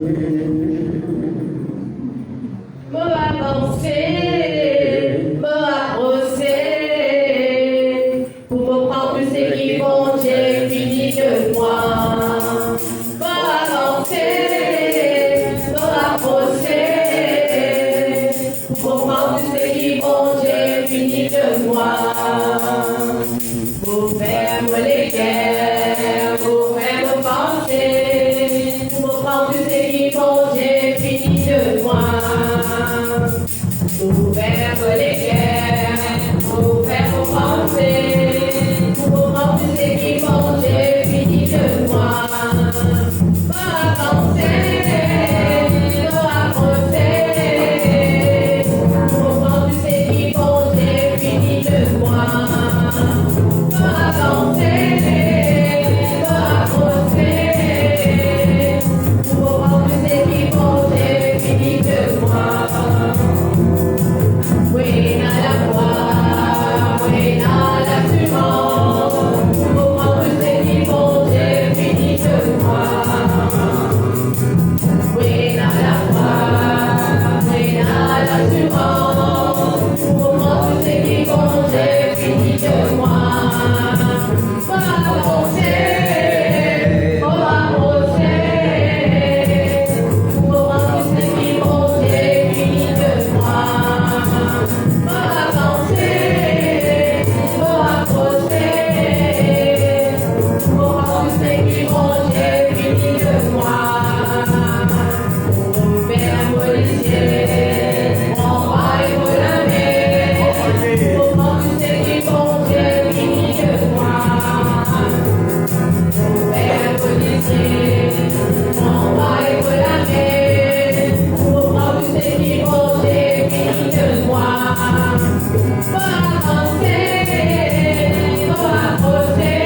Me avancer, me approcher, pour me prendre plus ce qui vont, j'ai fini de moi. Me avancer, me approcher, pour me prendre plus ce qui vont, j'ai fini de moi. Pour faire les guerres, pour faire me penser, pour me prendre plus ce qui vont, j'ai fini de moi. Pour faire les guerres, pour faire vos pensées, pour rendre ce qui vont, j'ai fini de moi. Me avancer, me approcher, pour rendre ce qui vont, j'ai fini de moi. Me avancer, me approcher, pour rendre ce qui vont, j'ai fini de moi. Oui, à la voix, oui, à la fumante, pour prendre ce qui vont, j'ai fini de moi. Oui, à la voix, oui, à la fumante, pour prendre ce qui vont, j'ai fini de moi. Me avancer, me approcher, pour prendre ce qui vont, j'ai fini de moi. Me avancer, me approcher, pour rendre ce qui vont, j'ai fini de moi. Mon père policier, mon bail pour la mer, pour rendre ce qui vont, j'ai fini de moi. Mon père policier, mon bail pour la mer, pour rendre ce qui vont, j'ai fini de moi. Me avancer, me approcher,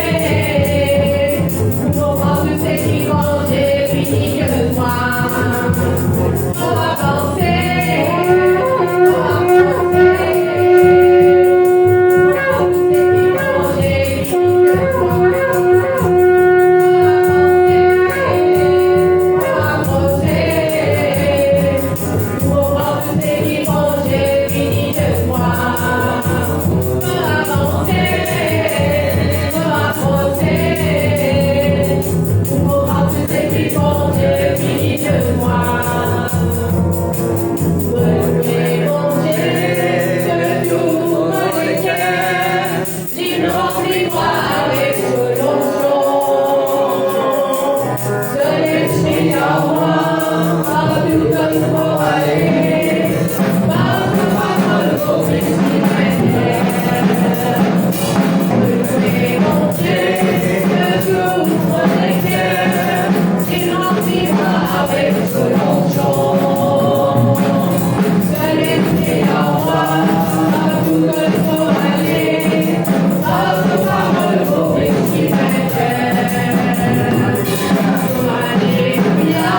pour rendre ce qui vont, j'ai fini de moi. Me avancer, me approcher, pour rendre ce qui vont, j'ai fini de moi. Me approcher, pour rendre ce qui vont, j'ai fini de moi. Me avancer, me approcher, pour rendre ce qui vont, j'ai fini de moi. Louez mon Dieu, que tout me détient, il remplit-moi avec ce long je l'ai en moi, partout comme pour aller, partout par le Christ qui m'aide. Louez mon Dieu, que tout me détient, il remplit-moi avec ce long je l'ai en moi, partout comme pour aller, partout par le Christ qui m'aide. Alléluia,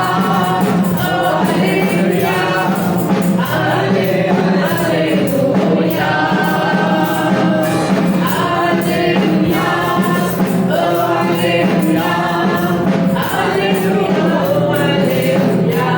oh Alléluia, Alléluia, Alléluia, Alléluia, oh Alléluia, Alléluia, oh Alléluia.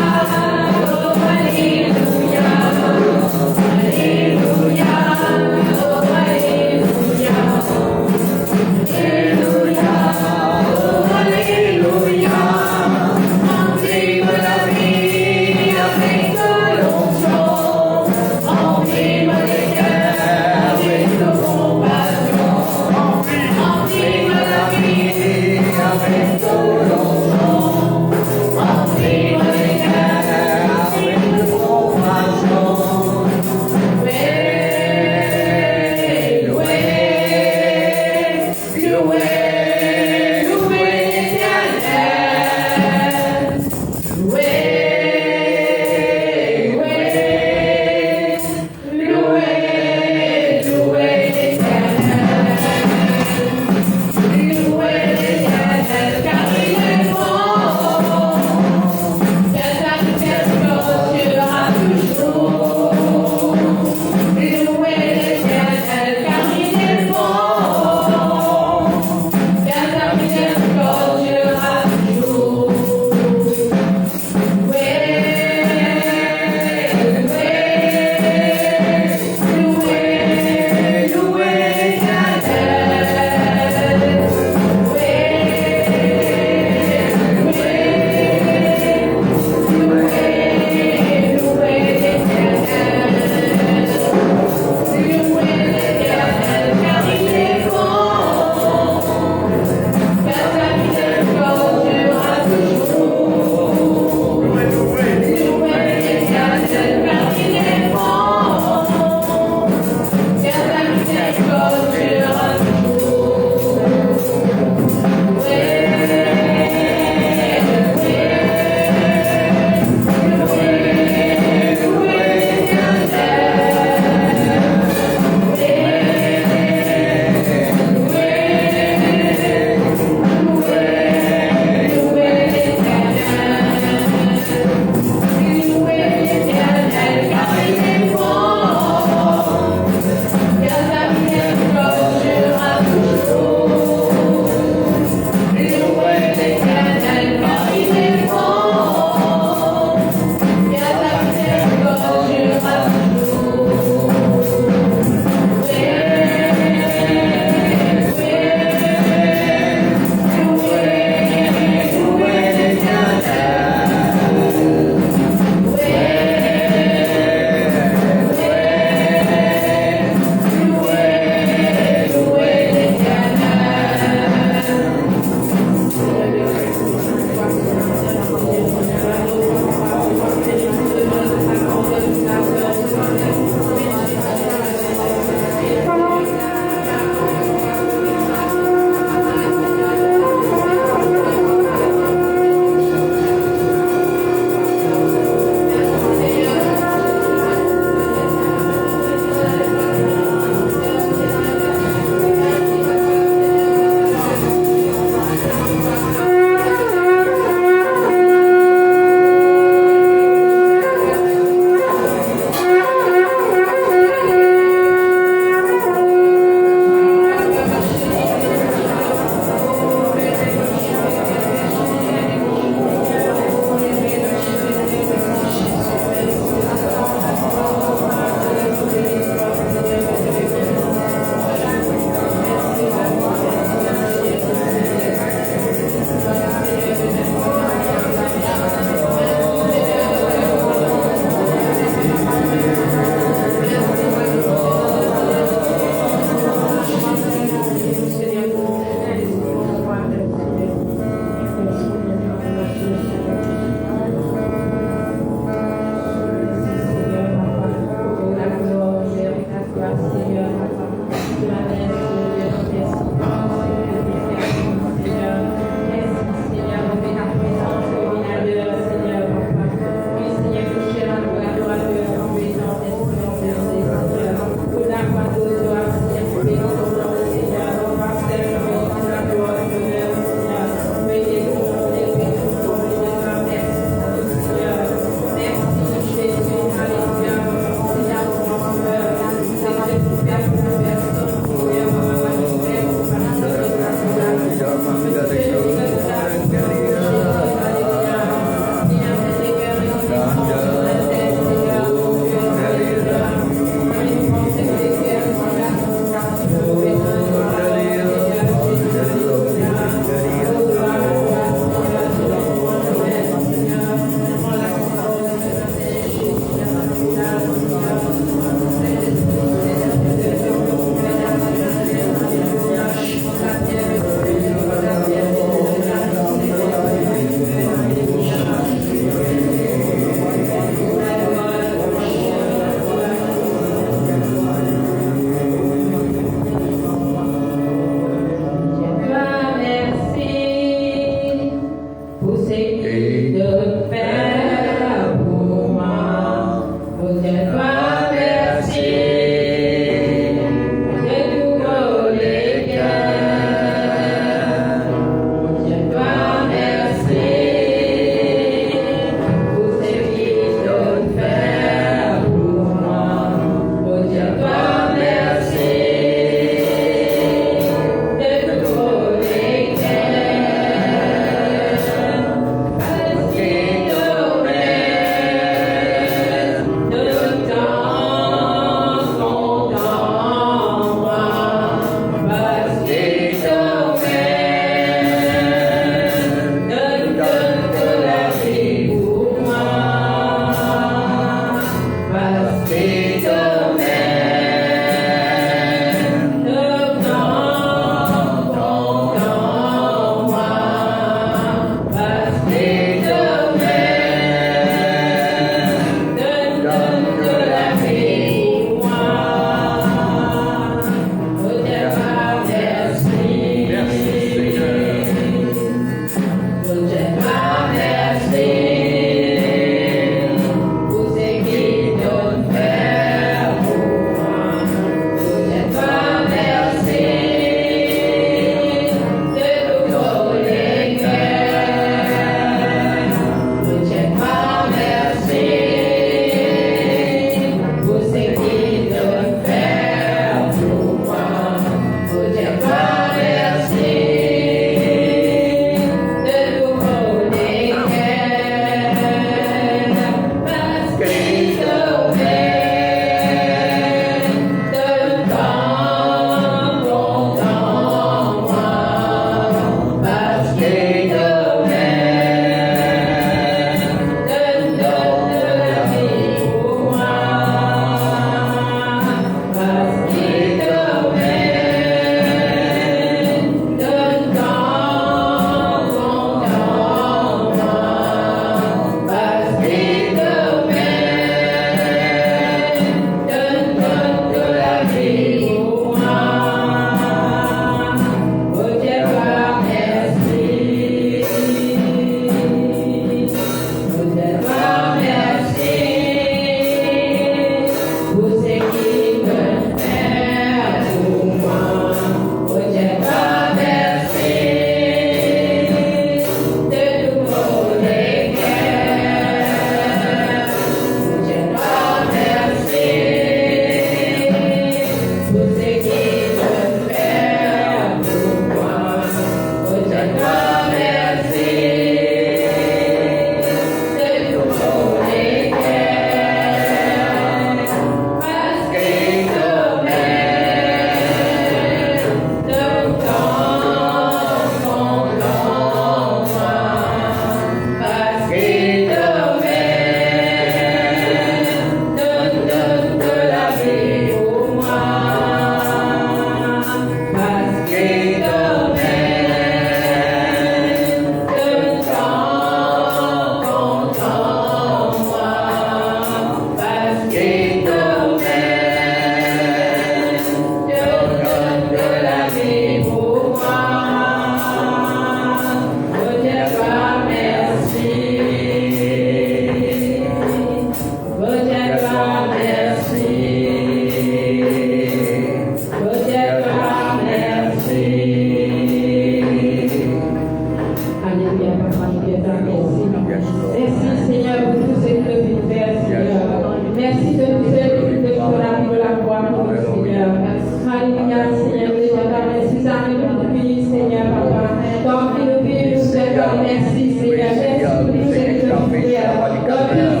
Seigneur, tout ce que tu as fait sur la voie du calvaire.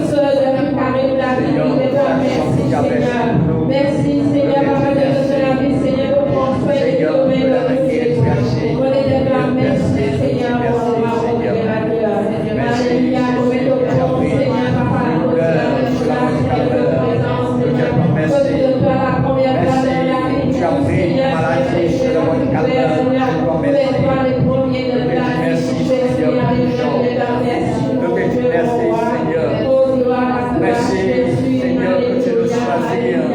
Merci Seigneur, Papa Dieu de la vie, Seigneur, pour construire et pour donner le Seigneur. Merci Seigneur, pour la Alléluia, pour mettre au fond, Seigneur, Papa, pour la présence, Seigneur, parce que tu as la première place dans la vie, Seigneur, mets-toi les premiers de la vie, Seigneur, Merci Seigneur que tu nous choisis.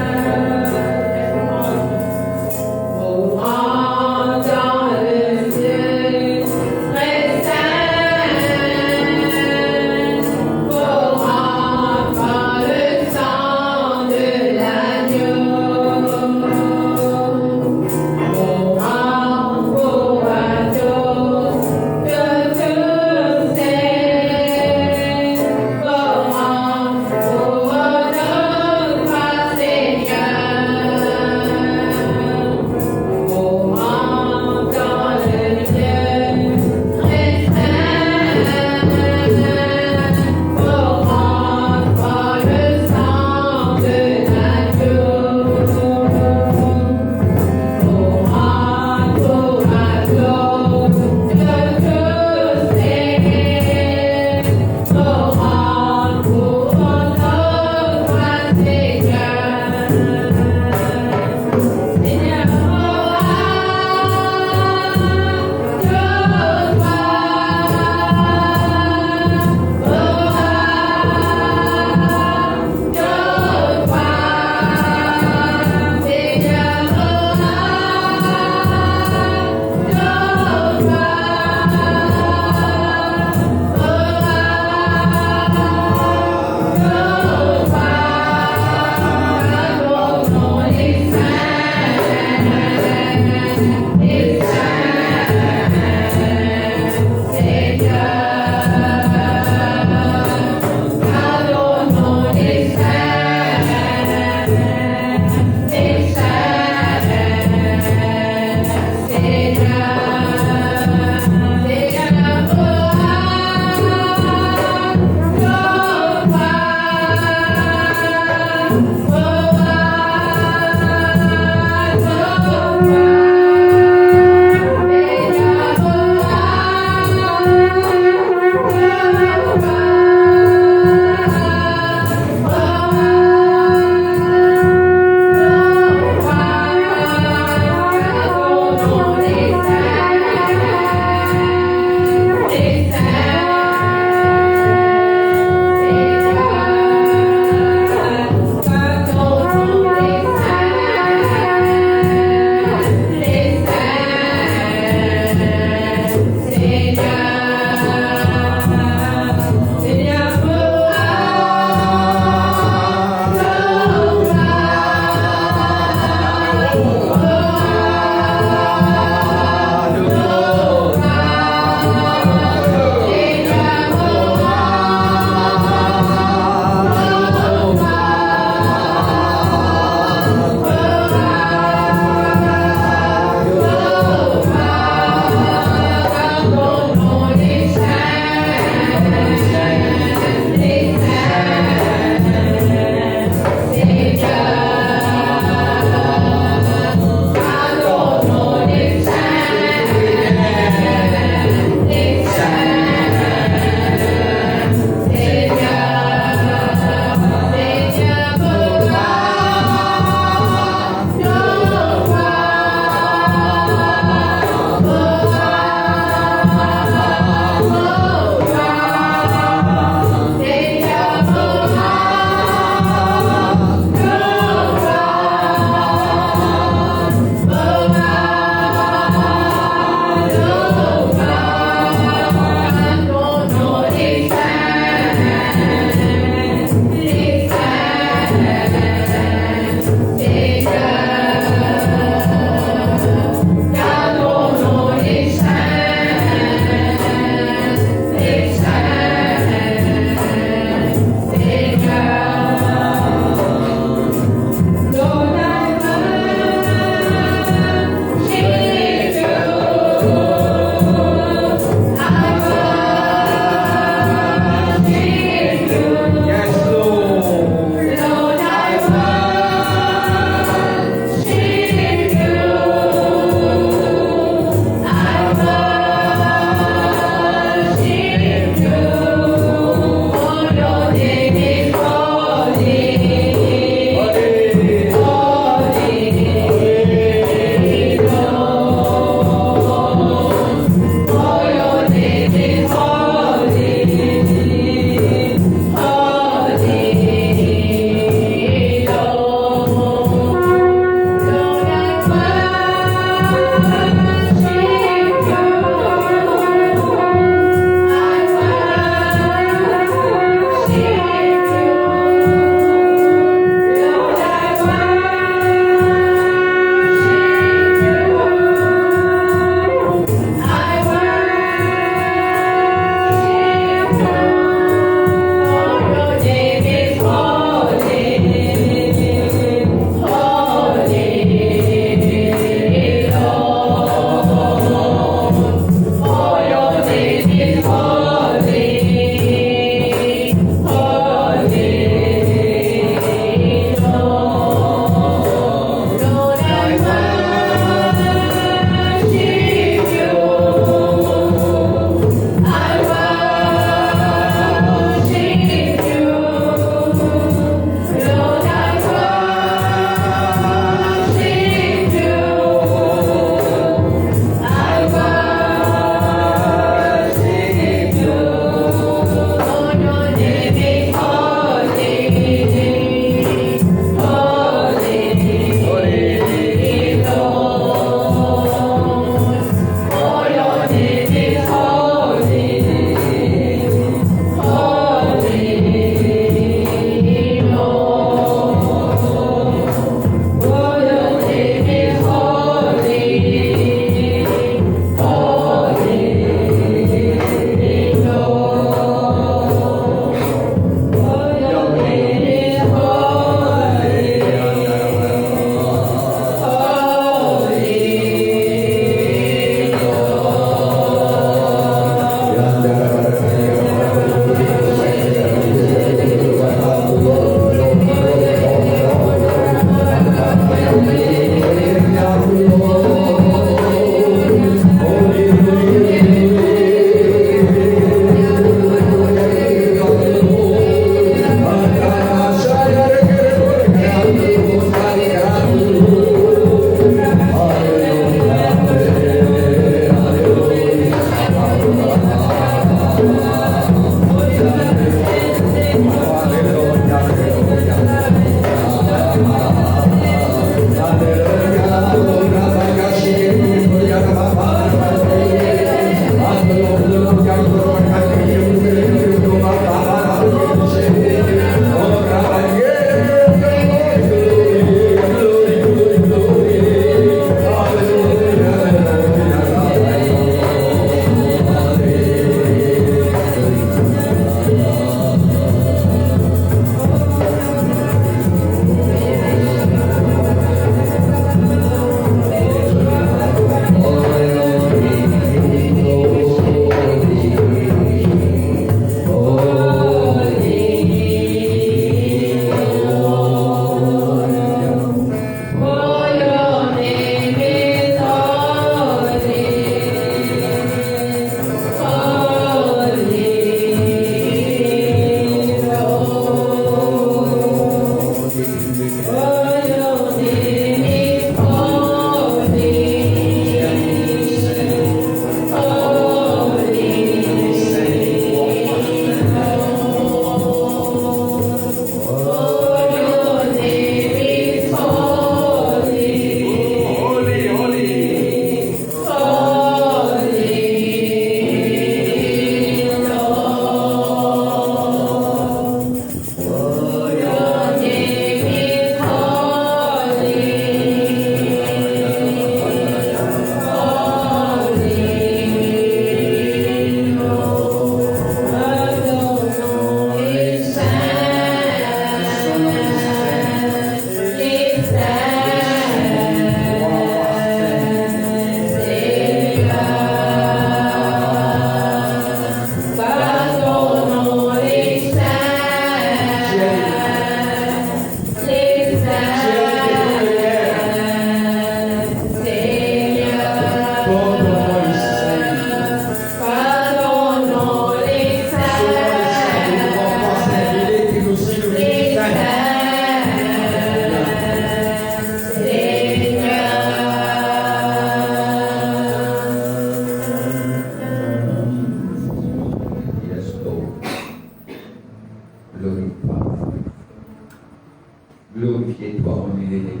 comme il est.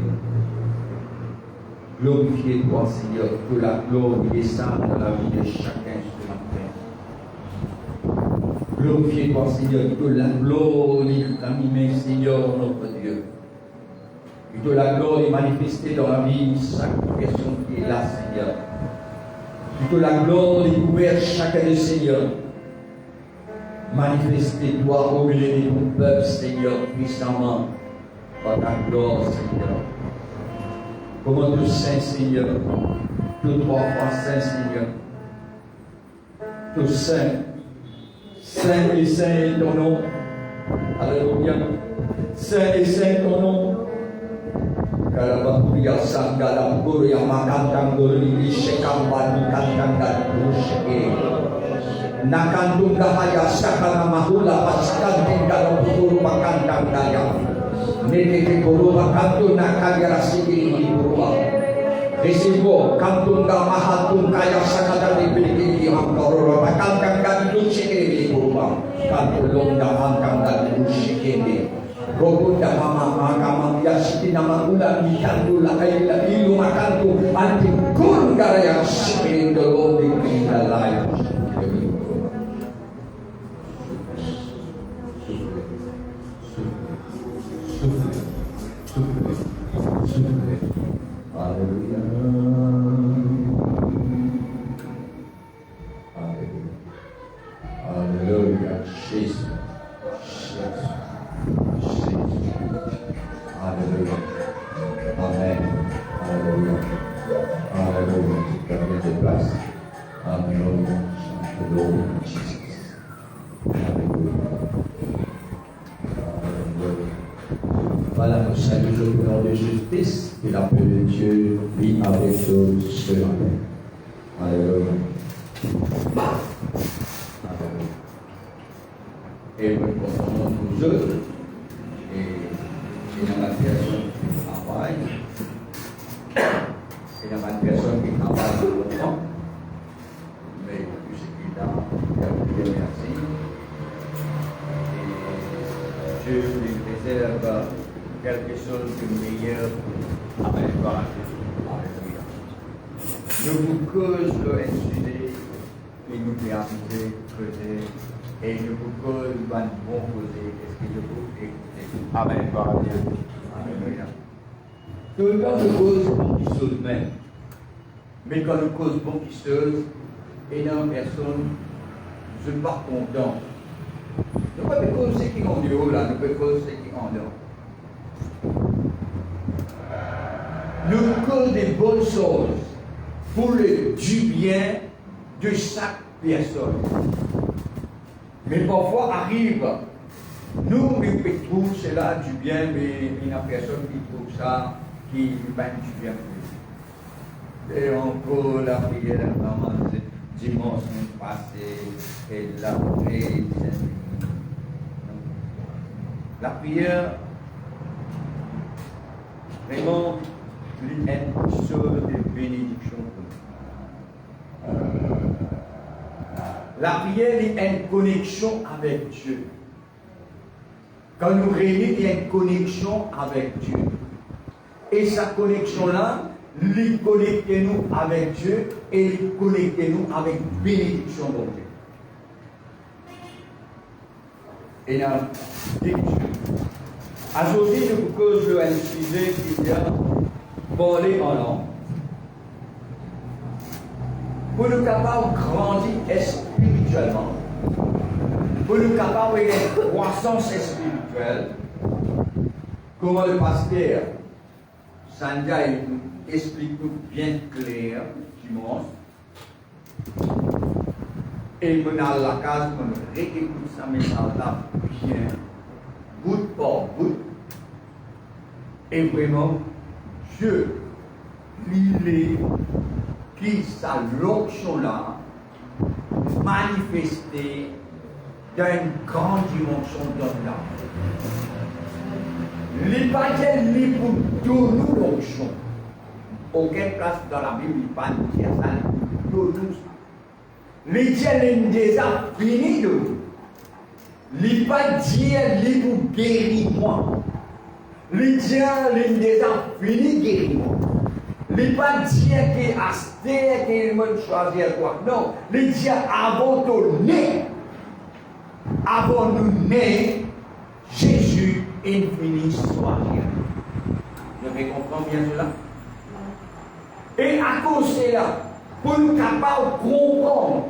Glorifiez-toi, Seigneur, que la gloire descende dans la vie de chacun ce matin. Glorifiez-toi, Seigneur, que la gloire est animée, Seigneur, notre Dieu. Et que la gloire est manifestée dans la vie de chaque personne qui est là, Seigneur. Et que la gloire est couverte chacun de Seigneur. Manifestez-toi au milieu de ton peuple, Seigneur, puissamment, par ta gloire, Seigneur. Comment tout saint, Seigneur, tout trois fois saint, Seigneur, tout saint, saint et saint est ton nom. Alléluia. Saint et saint ton nom. Kalabakuya sangala kuya makantang gori shekamba kantang kushke. Nakandung dahaya sakana mahula pasakan tinggal guru makantang daya. Nete guru makantu nakaya rasiki di guru. Resibo kantung mahatung kaya sakada dibeli di angkoro makantang dan kushke di guru. Kantung dahantang dan kushke di. Gogunda mama kama yasiti nama ulang ikandu lakai ilu makantu anti kurgara yang sipin dolo di kendalai. Haleluya. Haleluya. Jesus. Alléluia. Amen. Alléluia. Alléluia. Prenez des places. Alléluia. Alléluia. Alléluia. Voilà, nous saluons le nom de justice et la paix de Dieu vit avec nous ce matin. Alléluia. Alléluia. Et nous portons nous autres. Et dans la personne qui travaille, et dans la personne qui travaille longtemps, mais tout ce qu'il a, il a merci. Et Dieu lui réserve quelque chose de meilleur avec Alléluia. Je vous cause le sujet qui nous fait arriver, creuser, et je vous cause un bon causer. Est-ce que je vous écoute? Amen, gloire à Dieu. Alléluia. Tout le temps, nous cause bonquisseuse même. Mais quand nous cause bonquisseuse, et dans personne, je ne suis pas content. Nous ne pouvons pas causer ceux qui ont du haut là, nous pouvons causer ceux qui ont d'en. Nous causons des bonnes choses pour le du bien de chaque personne. Mais parfois arrive. Nous trouvons cela du bien, mais il n'y a personne qui trouve ça qui lui mène du bien. Et encore la prière vraiment dimanche passé, et la prière. La prière, vraiment, est une chose de bénédiction. La prière est une connexion avec Dieu. Quand nous réunissons, il y a une connexion avec Dieu. Et cette connexion-là, lui connectez-nous avec Dieu et lui connectez-nous avec bénédiction de Dieu. Et dans Dieu. Aujourd'hui, je vous cause un sujet qui vient parler en langue. Pour nous capables de grandir spirituellement, pour nous capables de croissance spirituelle, comment le pasteur Sandra explique nous bien clair dimanche. Et nous dans la case, nous réécoutons ça message-là bien, bout par bout. Et vraiment, Dieu, l'île qui sa l'onction-là manifestée dans une grande dimension d'homme-là. Les païens libres pour tout nous l'onction. Aucune place dans la Bible, il n'y a pas de dire ça, tout nous ça. Les dieux déjà fini de nous. Il n'y a pas de dire libre guéris-moi. Les gens, les déjà fini guérison. Les pas dire qui acheter, qui me choisir quoi. Non, les gens avant de naître, avant de naître, Jésus est fini choisir. Vous avez compris bien cela? Et à cause de cela, pour nous capables de comprendre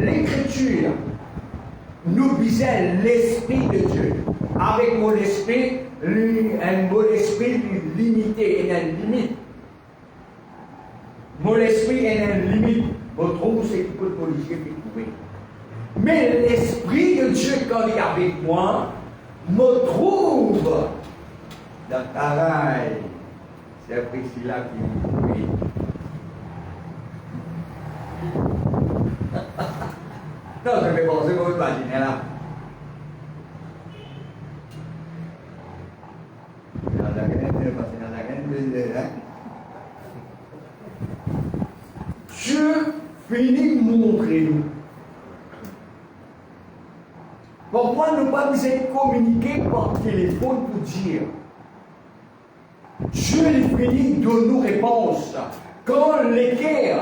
l'écriture, nous disons l'Esprit de Dieu. Avec mon esprit, mon esprit limité et une limite. Mon esprit est une limite. Vous trouvez ce qui peut policier et trouver. Mais l'Esprit de Dieu, quand il est avec moi, me trouve dans le travail. C'est Priscilla qui me trouve. Non, je vais penser vous imaginez là. Dieu finit de montrer nous. Pourquoi ne pas nous communiquer par téléphone pour dire? Dieu finit de nous réponses. Quand l'équerre,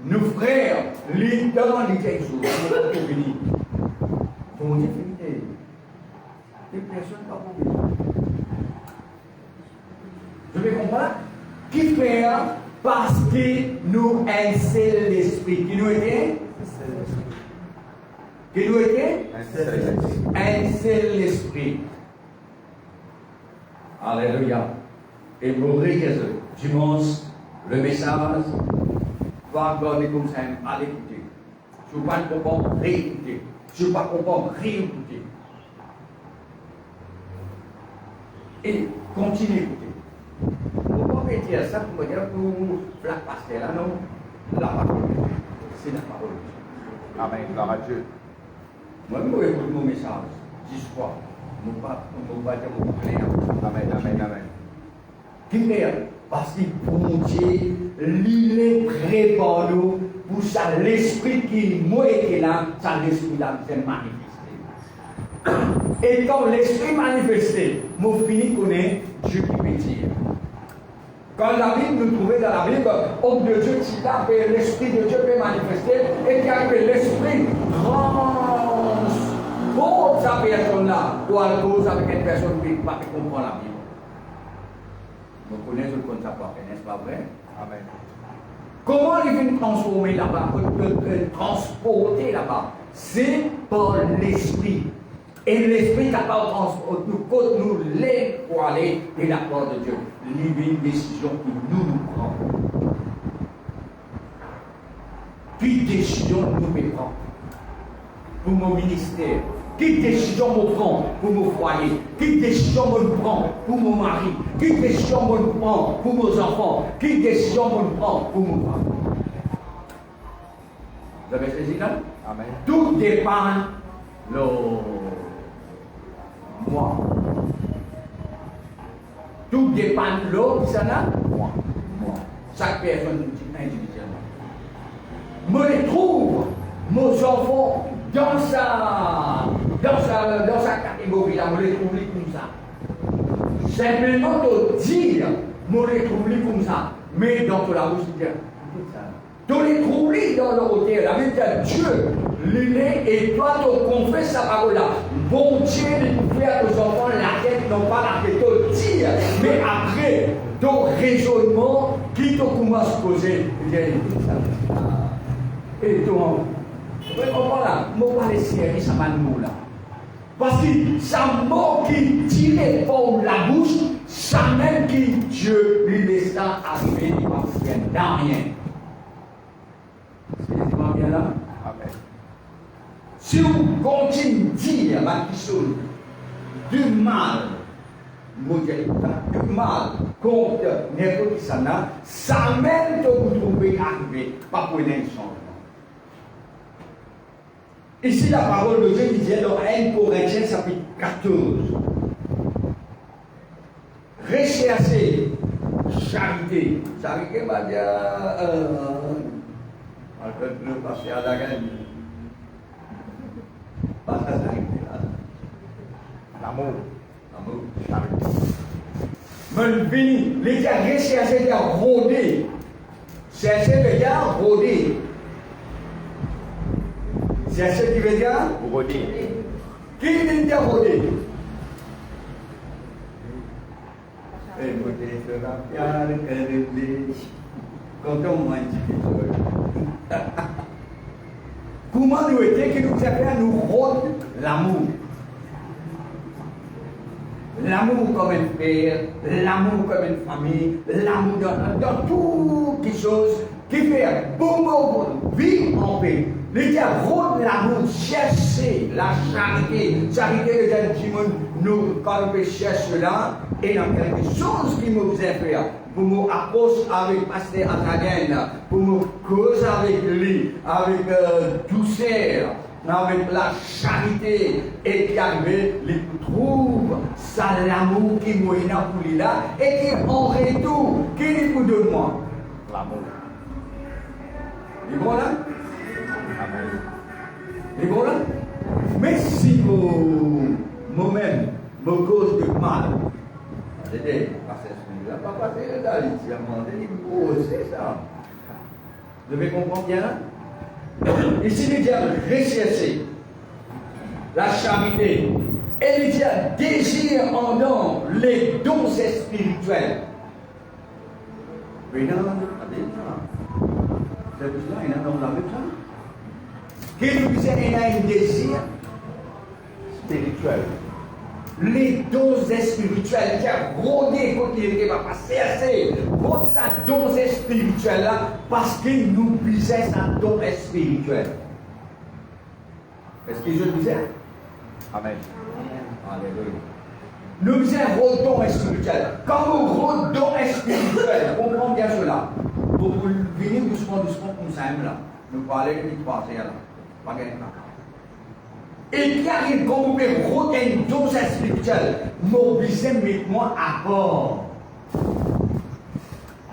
nos frères, les dans les exos, nous venir. Bon Dieu finit. Des personnes pas pour venir. Je vais comprendre? Qui fait parce que nous un seul esprit. Qui nous était? Qui nous était? Un seul esprit. Alléluia. Et vous regardez dimanche, le message va garder comme ça à l'écouter. Je ne vais pas comprendre, réécouter. Je ne vais pas comprendre, réécouter. Et continuez d'écouter. Pourquoi on dire ça pour me dire que la pasteur là, non? La parole. C'est la parole. Amen. Gloire à Dieu. Moi, je vais écouter mon message. 10 fois. Je ne vais pas dire mon frère. Amen. Amen. Amen. Qui fait? Parce que bon Dieu, il est prêt pour nous, pour ça, l'esprit qui moi était là, ça l'esprit là s'est manifesté. Et quand l'esprit manifesté, moi fini connaître Dieu qui peut dire. Quand la Bible nous trouvait dans la Bible, homme de Dieu, qui là, l'esprit de Dieu peut manifester, et quand l'esprit transpose sa personne-là, ou à cause avec une personne qui ne comprend pas la Bible. Vous connaissez le concept, n'est-ce pas vrai? Amen. Comment il vient transformer là-bas, transporter là-bas? C'est par l'esprit. Et l'esprit est capable de transporter nous les pour aller de la part de Dieu. Il y a une décision que nous prenons. Quelle décision nous prenons pour mon ministère? Quelle décision je prends pour mon foyer? Quelle décision je prends pour mon mari? Quelle décision je prends pour mes enfants? Quelle décision je prends pour mon femme? Vous avez saisi là? Amen. Tout dépend de moi. Tout dépend de l'autre, ça là? Moi. Chaque personne individuellement. Me les trouve, mes enfants, dans sa catégorie là, je les trouve comme ça. Simplement de dire, je les trouve comme ça. Mais dans la bouche, c'est de les trouver dans le hôtel. La Bible dit Dieu, l'île, et toi, tu confesses sa parole là. Bon Dieu, il fait à tes enfants la tête, non pas la tête, te dire, mais après, ton raisonnement, qui te commence à se poser, il dit ça. Et donc, vous comprenez là, je ne vais pas laisser servir ça mot là. Parce que ça mot qui tire par la bouche, ça même qui Dieu lui laisse arriver, il va faire dans rien. C'est bien là? Amen. Si vous continuez à dire quelque chose du mal, du mal contre n'importe qui ça même que vous trouvez arriver, pas pour un changement. Ici, la parole de Dieu qui dit dans 1 Corinthiens chapitre 14. Recherchez charité. Charité va dire le passer à la gagne. Pas la charité là. L'amour. L'amour. Charité. veulent venir. Les gens recherchent des rôder. Chercher veut dire rôder. Chercher qui veut dire rôder. Qui veut dire rôder? Et vous dites, quand on mange, comment nous était que nous avons nous rôde l'amour? L'amour comme un père, l'amour comme une famille, l'amour dans toutes les choses qui fait bon vivre en paix. Les gens rôdent l'amour, chercher la charité. Charité, les gens nous, quand on cherche là, et dans quelque chose qui nous a fait, pour nous approcher avec Pasteur Athagen, pour nous causer avec lui, avec douceur, avec la charité, et qui arrive, il trouve ça l'amour qui m'a pour lui là, et qui en retour, qui est pour de moi. L'amour. Il est bon là? Amen. Il est bon là? Mais si moi-même, me cause de mal, c'était parce que celui-là, papa, c'est là, il a demandé, c'est ça. Vous devez comprendre bien là? Ici, il dit rechercher la charité. Et il dit désir en don les dons spirituels. Mais non, c'est tout cela, il y a dans la même ça. Qui nous dit qu'il y a un désir spirituel. Les dons spirituels qui a rôdé quand il ne va pas cesser. Votre sa dons spirituel là, parce qu'il nous disait sa don spirituel. Est-ce que je disais? Amen. Alléluia. Nous disons rodons spirituel. Quand nous rodons spirituel, comprenez bien cela. Pour venir doucement comme ça, là. Nous parlons de passer là. Pas gagner là. Et qui arrive quand vous pouvez roder une dose spirituelle, mobiliser moi à bord.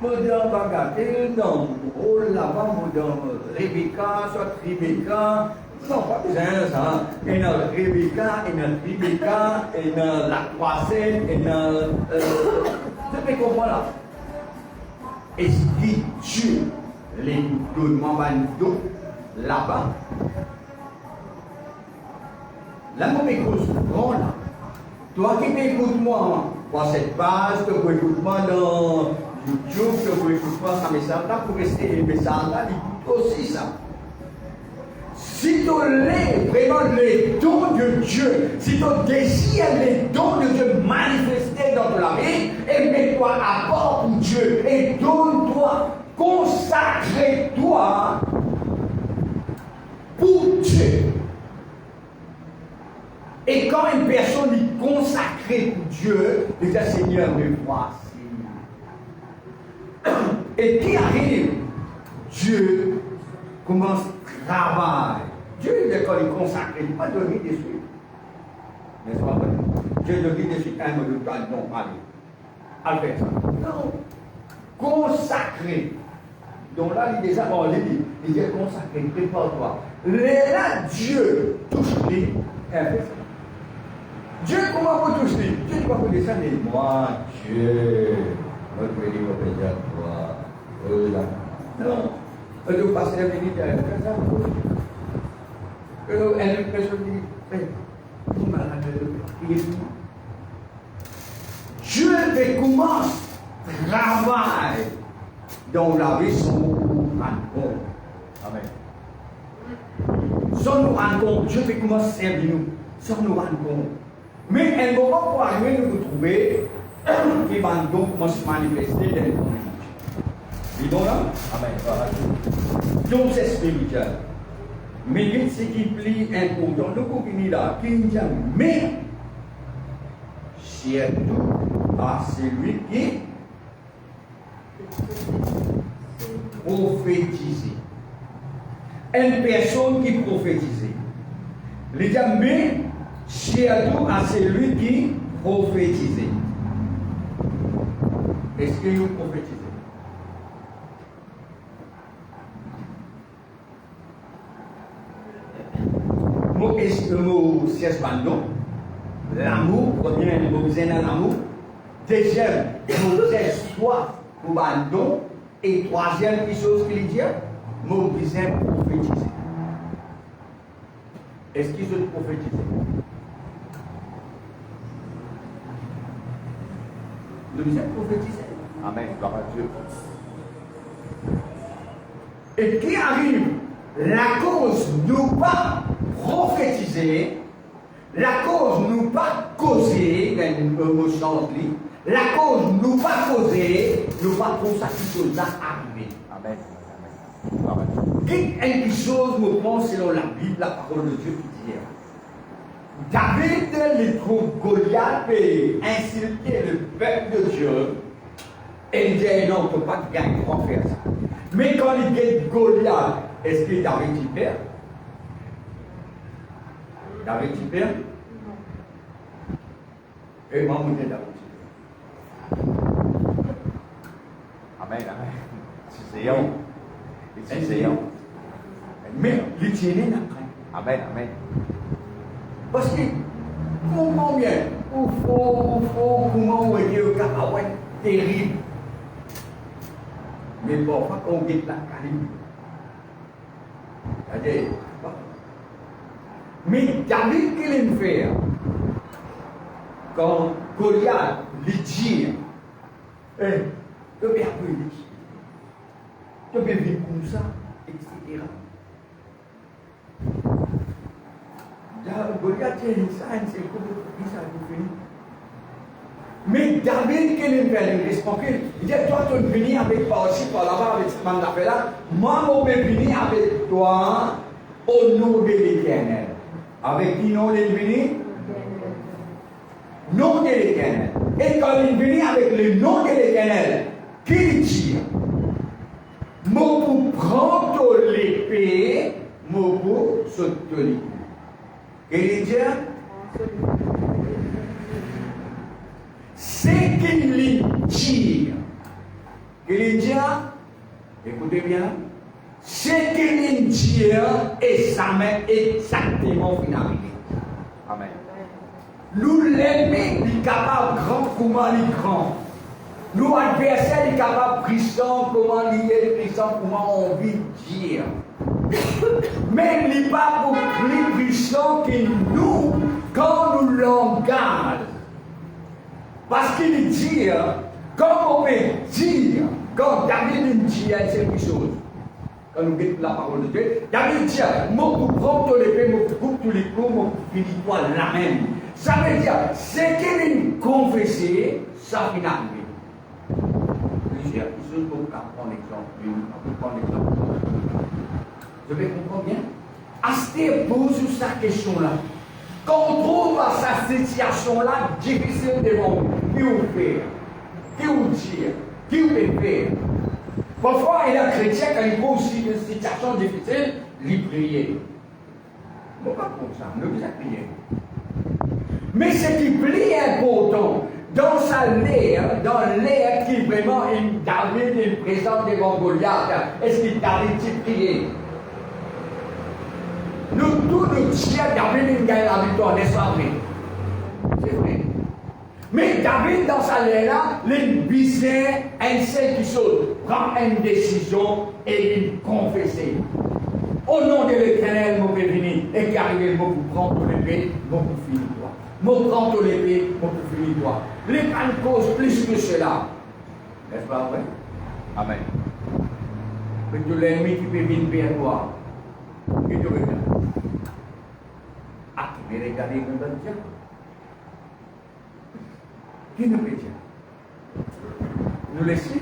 Madame Bagatelle, dans là-bas, Madame Rebecca, soit Rebecca. Non, pas besoin de ça. Et dans Rebecca, et dans la croisette, et dans. Vous pouvez comprendre là. Esprit Dieu, les donnements là-bas. Là, moi, m'écoute, bon là. Toi qui m'écoutes moi, dans cette page, tu peux écouter moi dans YouTube, tu peux écouter moi ça message là, pour rester les messages là, écoute aussi ça. Si tu l'es vraiment les dons de Dieu, si tu désires les dons de Dieu manifestés dans ta vie, et mets-toi à bord pour Dieu, et donne-toi, consacre-toi pour Dieu. Et quand une personne est consacrée pour Dieu, il dit Seigneur, me voici. Et qui arrive? Dieu commence à travailler. Dieu, quand il est consacré, il ne va pas donner des suites. N'est-ce pas vrai? Dieu donne des suites à un moment donné, non, allez. À faire ça. Non. Consacré. Donc là, il est déjà en ligne. Il est consacré, prépare-toi. Là, Dieu touche-les et fait ça. Dieu, comment vous touchez? Dieu ne va pas descendre et moi, Dieu, votre béni, votre béni à toi. Non. Le pasteur vient dire, fais ça. Elle personne dit, vous malade, Dieu fait comment travaille dans la vie sans nous rendre compte. Amen. Sans nous rendre compte, Dieu fait comment servir nous, sans nous rendre compte. Mais un moment pour arriver nous trouver, qui va donc commencer à manifester dans le monde. Dis donc là? Amen. Donc c'est spirituel. Mais ce qui est plus important, nous comprenons là, qui nous dit, mais surtout à celui qui prophétise. Une personne qui prophétise. Les gens, mais surtout à celui qui prophétise. Est-ce que vous prophétisez? Le mot c'est non. L'amour, premier, nous besoin dans l'amour. Deuxième, nous avons soif pour un don. Et troisième chose qu'il dit, nous besoin prophétiser. Est-ce qu'ils ont prophétisé? Nous besoin prophétiser. Amen. Gloire à Dieu. Et qui arrive, la cause nous pas prophétiser, la cause nous pas causer, dans sens la cause nous pas causer, nous pas pour ça quelque chose là arriver. Amen. Amen. Gloire à Dieu. Quelque chose me pense selon la Bible, la parole de Dieu qui dit. David, il trouve Goliath et insulter le peuple de Dieu. Et il dit non, on ne peut pas gagner pour faire ça. Mais quand il gagne Goliath, est-ce que David y perd? David y perd? Et moi, je dis David y perd. Amen. Amen. C'est Zéon. C'est Zéon. Mais il tient après. Amen. Amen. Parce que, comment bien, il faut, comment on dit au cacahuète, terrible. Mais bon, pas qu'on guette la calibre. C'est-à-dire, mais David, qu'il aime faire, quand Goliath lui dit, tu peux bien appeler, tu peux vivre comme ça, etc. Goliath dit ça, c'est comme ça, c'est fini. Mais David, qu'il aime faire, il répond il dit, toi, tu es venu avec toi aussi, par là-bas, avec ce mandat là. Moi, je vais venir avec toi au nom de l'Éternel. Avec qui nom il est venu? Nom de l'Éternel. Et quand il est venu avec le nom de l'Éternel, qu'il dit, moi pour prendre l'épée, moi pour sauter l'épée. Et il dit, c'est qu'il tire. Qu'il dit, écoutez bien, c'est qu'il tire et ça met exactement finalité. Amen. Nous l'ennemi est capable grand comment il est grand. Nous adversaires est capable puissant comment il est puissant comment on vit dire. Mais il n'est pas beaucoup plus puissant que nous quand nous l'engage. Parce qu'il dit, comme on peut dire, quand David dit quelque chose, quand nous mettons la parole de Dieu, David dit, moi pour prendre l'épée, moi pour couper tous les coups, moi pour finir toi la même. Ça veut dire, c'est qu'il confessé, ça finit arrivé. Plusieurs choses pour prendre l'exemple. Je vais comprendre bien. Asté pose sa question-là. Quand on trouve à sa situation-là difficile devant nous, qui vous fait, qui vous dire, qui vous peut faire. Parfois, il y a un chrétien, quand il trouve aussi une situation difficile, il prie. Non, pas comme ça, ne vous prier. Mais ce qui est plus important, dans sa l'air, dans l'air qui vraiment David est présent devant Goliath, est-ce qu'il David s'est prié? Nous tous nous disons David gagne la victoire, n'est-ce pas vrai? C'est vrai. Mais David, dans sa lettre, il visait un seul chose, prendre une décision et il confesser. Au nom de l'Éternel, mon venir et qu'arrive mon pour prendre l'épée, mon pour finir toi. Mon prendre l'épée, mon pour finir toi. Les pas de cause plus que cela. N'est-ce pas vrai? Amen. Mais tout l'ennemi qui peut venir vers toi, il te regarde. Ah, mais regardez mon Dieu. Qui nous peut dire? Nous laissons.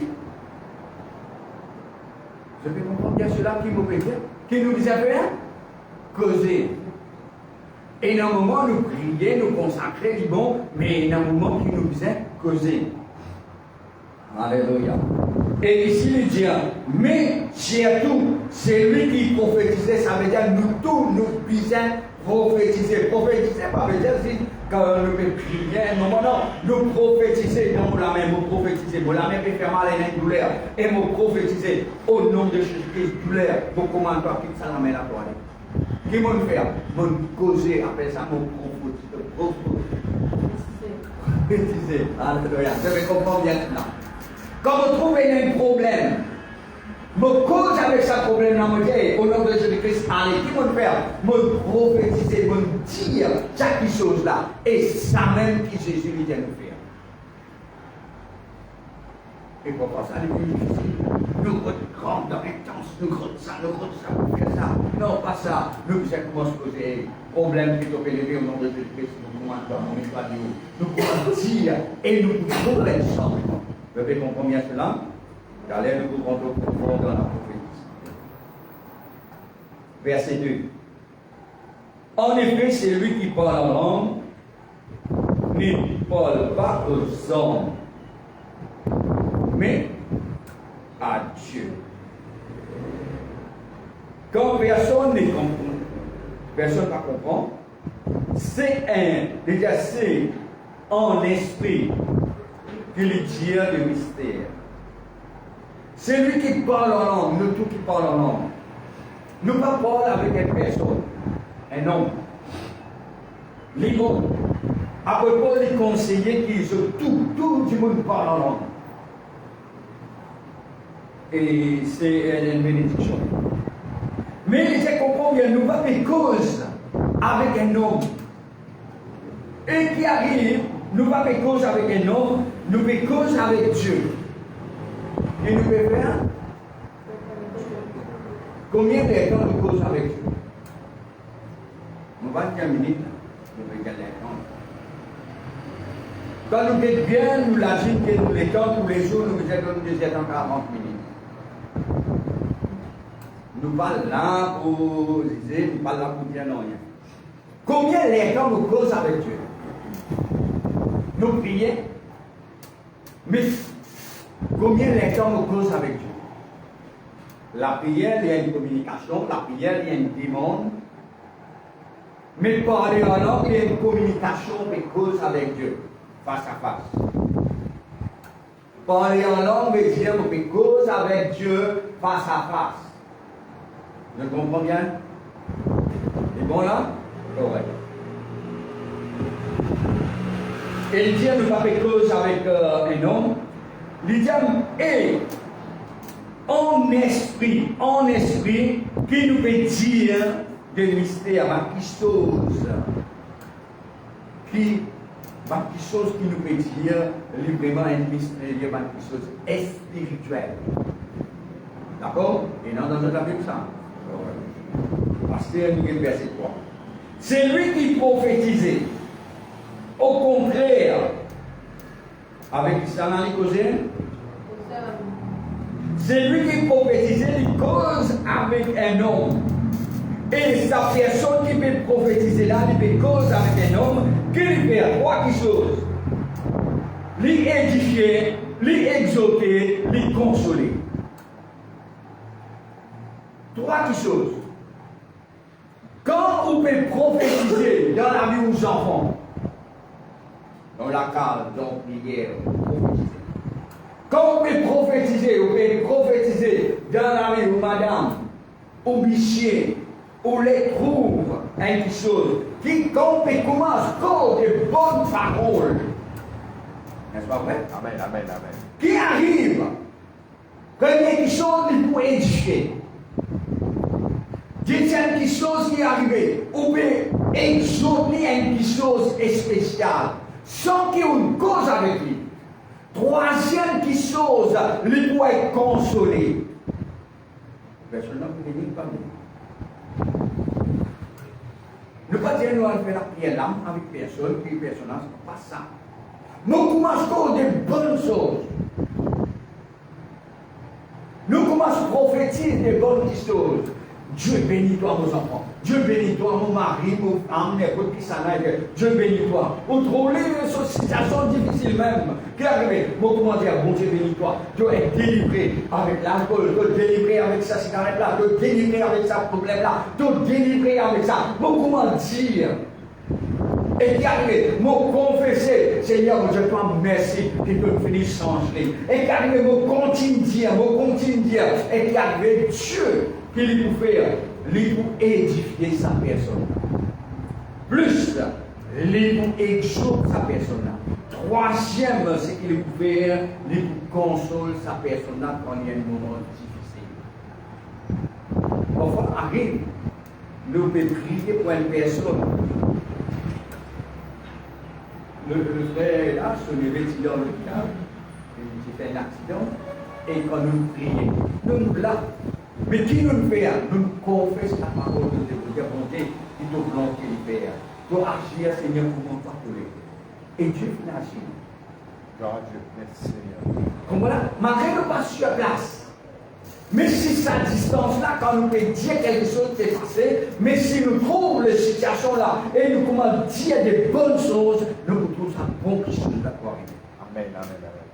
Je peux comprendre bien cela qui nous peut dire. Qui nous disait faire? Causer. Et dans un moment, nous prier, nous consacrer, du bon, mais dans un moment qui nous disait causer. Alléluia. Et ici, il dit, mais surtout, c'est lui qui prophétisait, ça veut dire nous tous, nous puissions prophétiser. Prophétiser, pas veut dire si, quand nous pouvons prier, non, non, nous prophétiser, dans la main, nous prophétiser, la main peut faire mal à une douleur, et nous prophétiser au nom de Jésus-Christ, douleur, pour comment toi, qui ça la main à toi. Qui m'ont fait? Mon causer, appelle ça mon prophétiser. prophétiser. Alléluia. Je vais comprendre maintenant. Quand vous trouvez un problème, vous cause avec ce problème-là, vous dites, au nom de Jésus-Christ, allez, qui vous faire? Vous prophétiser, vous dire chaque chose-là. Et ça même que Jésus lui dit de nous faire. Et pourquoi ça n'est plus difficile? Nous rentrons dans intense, nous rentrons ça, nous faire ça. Non, pas ça. Nous commençons à se poser problème qui est élevé au nom de Jésus-Christ. Nous commençons à mettre à Dieu. Nous commençons à dire et nous pouvons être sans. Vous avez compris combien cela? Allez, nous pouvons comprendre dans la prophétie. Verset 2. En effet, c'est lui qui parle en langue, ne parle pas aux hommes, mais à Dieu. Quand personne ne comprend, personne ne comprend, c'est en esprit que le Dieu de mystère. C'est lui qui parle en langue, nous tous qui parlons en langue. Nous ne parlons pas avec une personne, un homme. Les mots, à propos des conseillers qui sont tout le monde parle en langue. Et c'est une bénédiction. Mais je comprends bien, nous pas des causes avec un homme. Et qui arrive, nous pas des causes avec un homme, nous des causes avec Dieu. Et nous pouvons faire combien de temps nous causons avec Dieu? Nous 25 minutes, nous pouvons gagner le temps. Quand nous sommes bien, nous l'agissons que nous les temps, tous les jours, nous faisons des temps 40 minutes. Nous ne parlons là pour dire, nous ne parlons là pour dire non rien. Combien de temps nous causons avec Dieu? Nous prions, mais combien de temps nous causons avec Dieu? La prière, il y a une communication, la prière, il y a une demande. Mais parler en langue, il y a une communication, mais cause avec Dieu, face à face. Parler en langue, veut dire mais cause avec Dieu, face à face. Je comprends bien? C'est bon là? Correct. Et il dit, nous pas faire cause avec un homme. Il dit, et en esprit, qui nous peut dire des mystères, quelque chose qui nous peut dire librement un mystère, quelque chose spirituel. D'accord? Et non dans notre Bible ça. Parce que nous avons verset 3. C'est lui qui prophétisait. Au contraire, avec ça dans les causes, c'est lui qui prophétisait les causes avec un homme. Et sa personne qui peut prophétiser là, il peut cause avec un homme, qui lui fait trois choses. Lui édifier, lui exhorter, lui consoler. Trois choses. Quand vous pouvez prophétiser dans la vie aux enfants, dans la case, dans la prière, prophétiser. Quand vous pouvez prophétiser dans la vie aux madame, aux bichiers, où les trouve quelque chose qui, quand on commence par de bonnes paroles, n'est-ce pas vrai? Amen, amen, amen. Qui arrive, quand il y a quelque chose qui peut édifier, il y a quelque chose qui est arrivé, ou bien exhorter quelque chose spécial, sans qu'il y ait une cause avec lui. Troisième chose, il peut être consolé. Personne n'a pu venir parmi nous. Ne pas dire nous allons faire la prière là avec personne, puis personne, c'est pas ça. Nous commençons des bonnes choses. Nous commençons à prophétiser des bonnes choses. Dieu bénit toi, vos enfants. Dieu bénit toi, mon mari, mon femme, n'importe qui ça n'a été. Dieu bénit toi. Vous trouvez une situation difficile même. Qui arrive? Bon, comment dire, bon Dieu bénit toi. Dieu est délivré avec l'alcool, Dieu délivré avec sa cigarette-là, Dieu délivré avec sa problème-là, Dieu délivré avec ça. Bon, comment dire? Et qui arrive, mon confesser, Seigneur, je te remercie qu'il peut finir changer. Et qui arrive, mon continue dire, et qui arrive, Dieu, qui lui peut faire, lui peut édifier sa personne. Plus, lui peut exhorter sa personne. troisième, c'est qu'il pouvait lui consoler sa personne quand il y a un moment difficile. Parfois, arrive, nous pouvons prier pour une personne. Le frère là, se levait dans l'hôpital, il fait un accident, et quand nous prions, nous là. Mais qui nous fait? Nous confessons la parole de Dieu, de bonté, qui nous volonté de faire. Pour agir, Seigneur, pour nous parler. Et Dieu fait agir. Merci Seigneur. Comme voilà, malgré nous pas sur place. Mais si sa distance-là, quand nous pouvons dire quelque chose qui est passé, mais si nous trouvons les situations là, et nous pouvons dire des bonnes choses, nous trouvons ça bon que chose va arriver. Amen, amen, amen.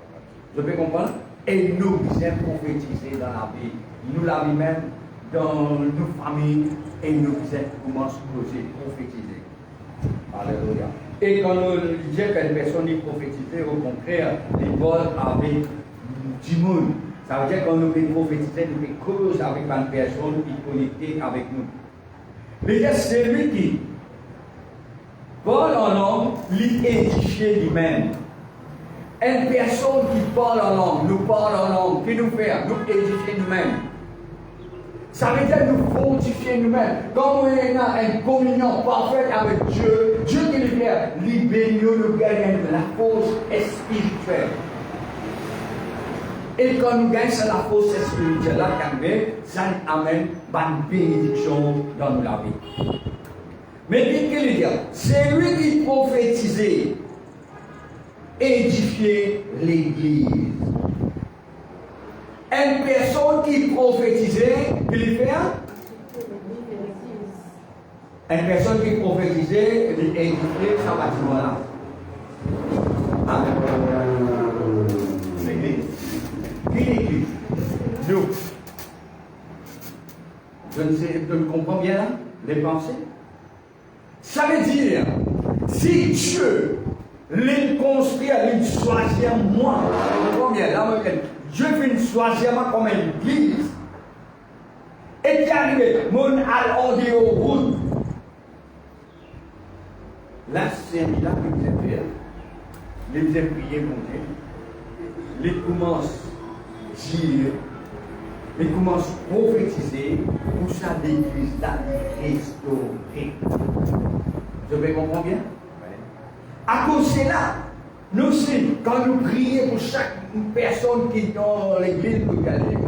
Vous pouvez comprendre? Et nous aimons prophétiser dans la vie. Nous la vie même, dans nos familles, et nous commençons à poser, prophétiser. Alléluia. Et quand nous disons qu'une personne est prophétisée, au contraire, les vols avec du monde. Ça veut dire que quand nous pouvons prophétiser, nous pouvons causer avec une personne qui est connectée avec nous. Mais c'est lui qui parle en langue, l'édifié lui-même. Une personne qui parle en langue, nous parle en langue, qui nous fait, nous édifier nous-mêmes. Ça veut dire nous fortifier nous-mêmes. Quand nous avons une communion parfaite avec Dieu, Dieu qui nous fait libérer nous gagnons la force spirituelle. Et quand nous gagnons la force spirituelle, ça amène une bénédiction dans la vie. Mais qu'est-ce qu'il dit? C'est lui qui prophétisait, édifier l'église. Une personne qui prophétisait, qu'il fait? Une personne qui prophétisait, édifier sa bâtiment-là. Hein? L'église. Qui l'église? Nous. Je ne comprends bien les pensées. Ça veut dire, si Dieu les construit, les choisir moi, combien là, Dieu fait une choisir moi comme une église. Et qui arrive, mon al au route. Là, c'est là que vous êtes fait. Les vous êtes priés, monter. Les commencent dire, les commencent prophétiser pour ça l'église là restaurée. Je vais comprendre bien? À cause de cela, nous aussi, quand nous prions pour chaque personne qui est dans l'église, pour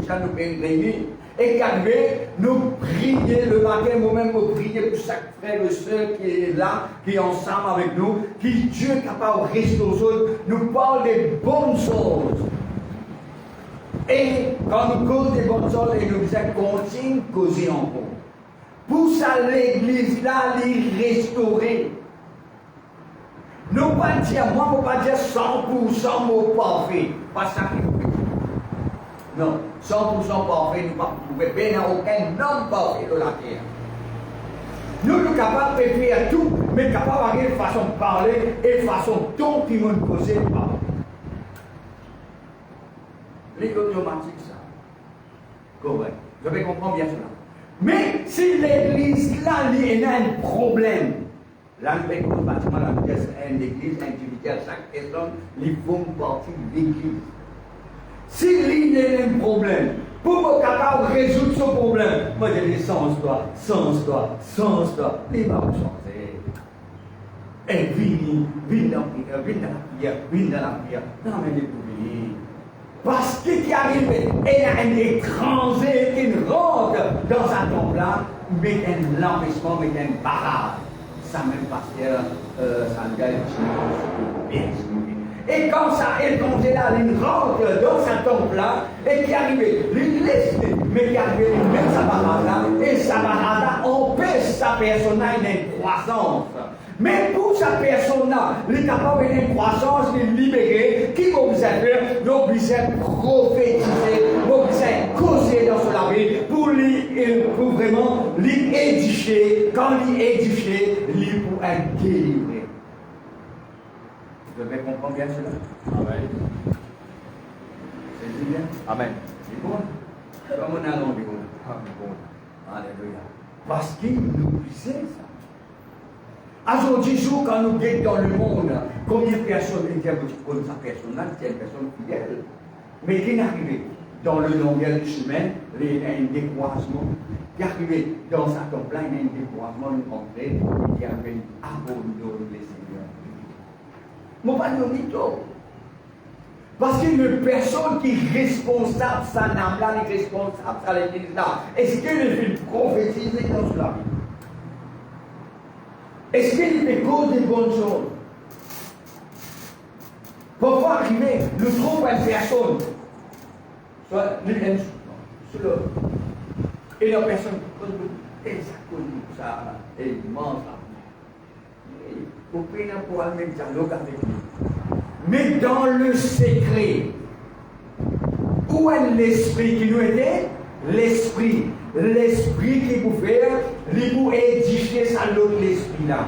ça nous réunir, et qu'arriver, nous prions le matin, nous-mêmes, nous prions pour chaque frère et soeur qui est là, qui est ensemble avec nous, qui Dieu est capable de restaurer, nous parle des bonnes choses. Et quand nous causons des bonnes choses, et nous continuons de causer encore. Pour ça, l'église là, les restaurer. Nous pas dire, moi, je ne pas dire 100% mot parfait. Pas ça qui nous fait. Non, 100% parfait, nous ne pouvons pas trouver aucun homme parfait de la terre. Nous sommes capables de faire tout, mais capables d'avoir une façon de parler et une façon de ton qui nous poser de parler. L'automatique, ça. Correct. Je vais comprendre bien cela. Mais si l'église là, il y a un problème, là, nous avons un bâtiment, une église individuelle, chaque personne, ils font partie de l'église. Si il y a un problème, pour être capable de résoudre ce problème, moi je dis sans toi, il va vous changer. Et viens dans la prière. Non, mais les oubliés. Parce qu'il arrive, il y a un étranger qui rentre dans un temple-là, met un empêchement, met un barrage. Ça même parce que ça ne gagne pas. Et quand ça étranger là, il rentre dans ce temple-là, et qui arrive, il laisse, mais qui arrive, il met sa barrage-là, et sa barrage-là empêche sa personne-là une croissance. Mais pour sa personne-là, il est capable d'une croissance, de libérer, qui va vous faire, vous prophétiser, vous causer dans la vie, pour vraiment l'édifier. Quand l'édifier, il pour être délivré. Vous devez comprendre bien cela. Amen. C'est bien? Amen. C'est bon? Comme on a l'envie. Alléluia. Parce qu'il nous disait ça. Aujourd'hui, quand nous guettons dans le monde, combien de personnes comme sa personne, c'est une personne fidèle. Mais qui est arrivé dans le longueur du chemin, il y a un décroisement. Qui est arrivé dans sa temple, il y a un décroisement, une rentrée, qui avait abandonné les seigneurs. Mon pas de mytho. Parce qu'il y a une personne qui est responsable, sa âme-là, est responsable, sa l'église-là. Est-ce qu'elle fait prophétiser dans cela? Est-ce qu'il fait cause des bonnes choses? Parfois arriver, nous trouvons une personne, soit l'une sur l'autre, et la personne, et ça connu ça, et il mange ça. Vous pouvez pour aller même dialogue avec lui. Mais dans le secret, où est l'esprit qui nous était? L'esprit qui vous fait, il vous édifier ça l'autre l'esprit là.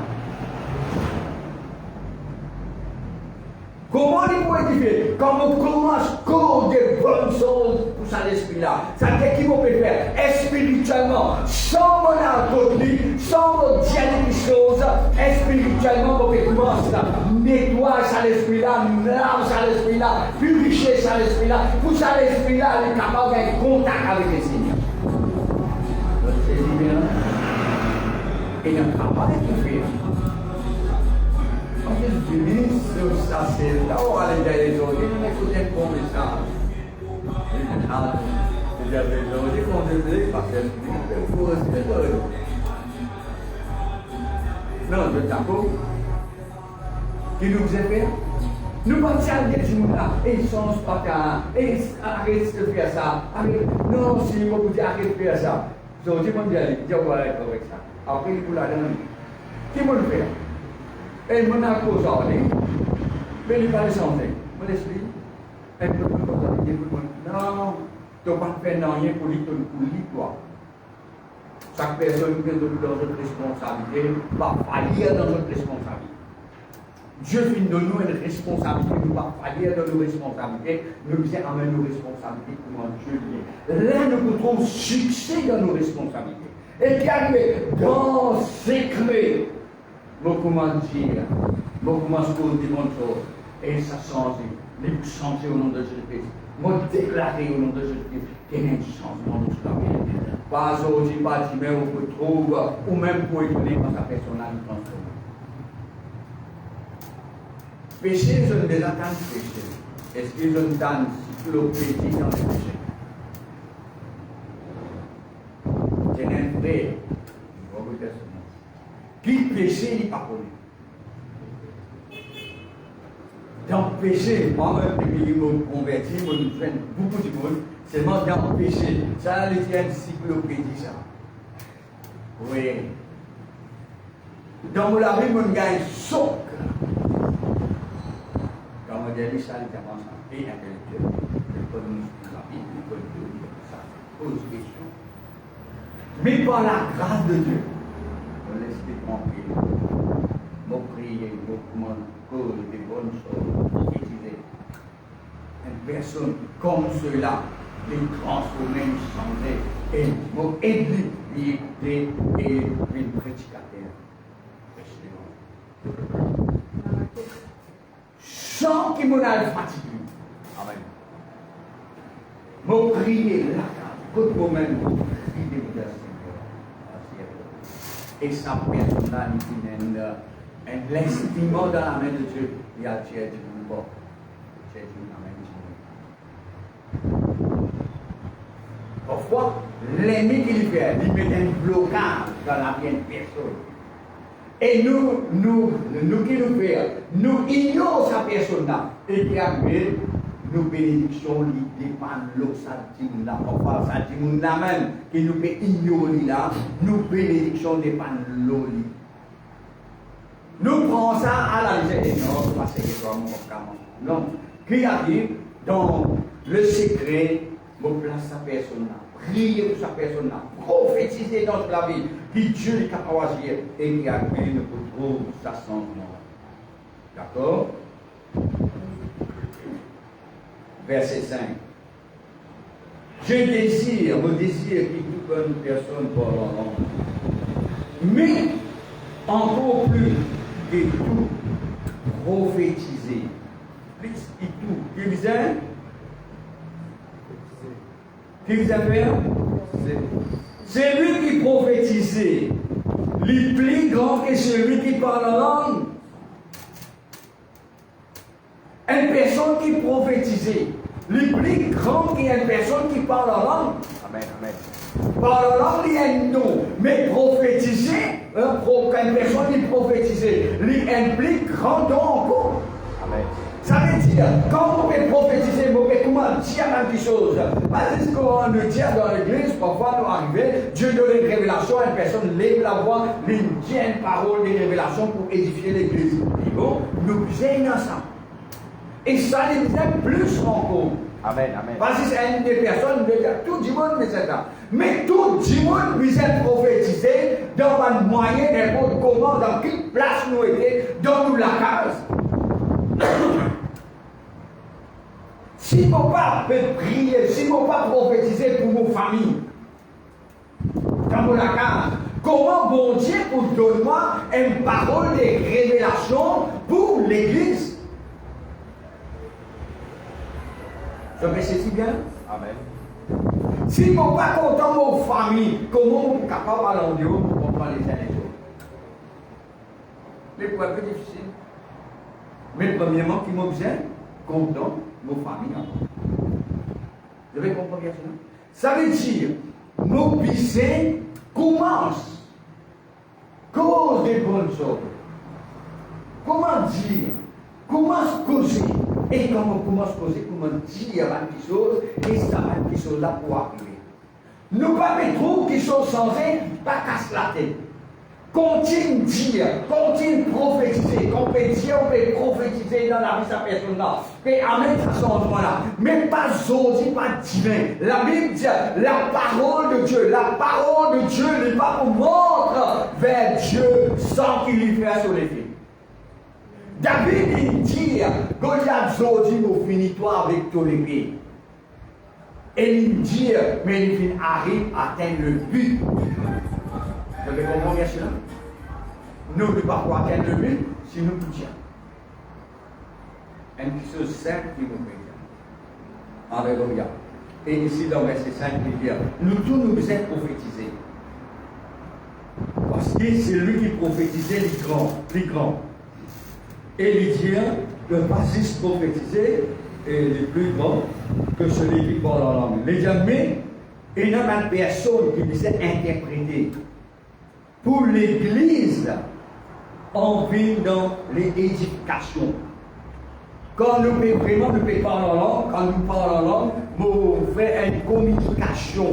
Comment il vous édifier? Quand on commence à cause des bonnes choses pour ça l'esprit là, ça veut dire qu'il vous peut faire spirituellement, sans mon alcoolique, sans dire des choses, spirituellement vous pouvez commencer à nettoyer ça l'esprit là, lave ça l'esprit là, purifier ça l'esprit là, pour ça l'esprit là, il est capable d'être en contact avec les Seigneur. Et il n'y a pas de faire. Quand je dis ça, c'est là où aller derrière les autres, il écoute un bon message. Il y a des gens qui font des blagues parce qu'il faut rester heureux. Non, je t'accorde. Qui nous faisait faire? Nous pensons à des gens là, et ils sont pas et arrête de faire ça. Non, si vous dites arrête de faire ça. Je dis, je vais aller avec ça. Après, il faut la donner. Qui va le faire? Et il m'a posé en ligne. Mais il va le sentir. Mon esprit, elle peut pas dire, non, tu ne vas pas faire rien pour lui, toi. Chaque personne qui est dans notre responsabilité va faillir dans notre responsabilité. Dieu finit de nous une responsabilité, nous va faillir dans nos responsabilités, nous vient amener nos responsabilités comment Dieu vient. Là, nous pouvons succès dans nos responsabilités. Et qui arrive dans secret, nous comment dire, nous comment se poser des bonnes choses. Et ça change, les changer au nom de Jésus-Christ. Moi déclarer au nom de Jésus-Christ qu'il y a un changement de cela. Pas aujourd'hui, pas demain, on peut trouver, ou même pour étonner quand la personne a une transformation. Péché, je ne les attends de péché. Est-ce que je ne t'en cyclopédie dans les péchés? J'ai un frère, qui péché, il n'est pas connu. Dans le péché, moi-même, depuis que je me convertis, je me fais beaucoup de monde, seulement dans le péché. Ça, il y a une cyclopédie, ça. Oui. Dans la vie, je gagne choc. Quand on dit ça, il y a un et intellectuel. Il faut nous la vie, il faut nous ça. Pose question. Mais par la grâce de Dieu, on laisse tranquille. Mon prier, mon cause des bonnes choses, prophétiser. Une personne comme ceux-là, les transformer, changer, et mon aider, et une prédicateur. Sans qu'il m'en aille fatigué. Amen. Mon prier, là, côté moi-même, mon prier de Seigneur. Et sa personnalité, l'estimant dans la main de Dieu, il y a Dieu du bon. Dieu dans la main de Dieu. Parfois, l'ennemi qu'il fait, il met un blocage dans la vie de personne. Et nous qui nous faisons, nous ignorons sa personne-là. Et qui arrive, nos bénédictions, ils dépendent de l'autre, ça dit là. Parfois, ça dit là même, qui nous peut ignorer là, nos bénédictions dépendent de l'autre. Nous prenons ça à la légère. Non, parce que c'est vraiment non. Qui arrive dans le secret, vous place sa personne-là. Prier pour sa personne-là. Prophétiser dans la vie. Puis Dieu est capable d'agir et qui arrive, nous trouve sa changement. D'accord? Verset 5. Je désire, mon désir qui toute bonne personne pour l'homme. Mais, encore plus que tout prophétiser. Plus que tout. Qui disait? Qui disait faire? C'est lui qui prophétisait. Le plus grand que celui qui parle en langue. Une personne qui prophétisait. Le plus grand qu'une personne qui parle en langue. Amen, amen. Parle en langue, il y a un nom. Mais prophétiser, une personne qui prophétisait, il y a un plus grand don encore. Amen. Ça veut dire, quand on peut prophétiser, on peut comment dire quelque chose. Parce que qu'on nous dit dans l'église, parfois nous arrivons, Dieu donne une révélation, une personne lève la voix, il dit une parole de révélation pour édifier l'église. Bon, nous sommes ensemble. Et ça les dit plus encore. Amen, amen. Parce que c'est une des personnes, tout le monde mais c'est ça. Mais tout le monde puisse être prophétisé dans un moyen, n'importe comment, dans quelle place nous étions, dans nous la case. Si mon papa peut prier, si mon papa prophétiser pour nos familles, dans mon la case, comment bon Dieu pour donner une parole de révélation pour l'église? Je me sais si bien? Amen. Si mon pas content de mon famille, comment on est capable de parler en Dieu pour comprendre les uns les autres? C'est un peu difficile. Mais premièrement, qui m'a besoin, content de mon famille. Vous avez compris bien ça? Ça veut dire, nos piscines commencent. Cause des bonnes choses. Comment dire? Comment se causer? Et quand on commence à causer, comment dire quelque chose, et ça va quelque chose là pour arriver. Nous pas mettre qui sont censés, pas casse la tête. Continue de dire, continue de prophétiser. On peut dire, on peut prophétiser dans la vie de sa personne là. Et amener ce changement-là. Mais pas aujourd'hui, pas divin. La Bible dit, la parole de Dieu n'est pas pour montre vers Dieu sans qu'il lui fasse sur les filles. David il dit, Goliath aujourd'hui nous finit toi avec ton épée. Et il dit, mais il arrive à atteindre le but. Vous avez compris bien cela? Nous ne pouvons pas atteindre le but si nous nous tiens. Une chose simple qui nous fait. Alléluia. Et ici dans le verset 5, il dit, nous tous nous sommes prophétisés. Parce que c'est lui qui prophétisait les grands. Et il dit que pas juste prophétiser est le plus grand que celui qui parle en langue. Les amis, il y a une personne qui disait interpréter. Pour l'église, on vit dans l'édification. Quand nous vraiment nous parlons en langue, quand nous parlons en langue, nous faisons une communication.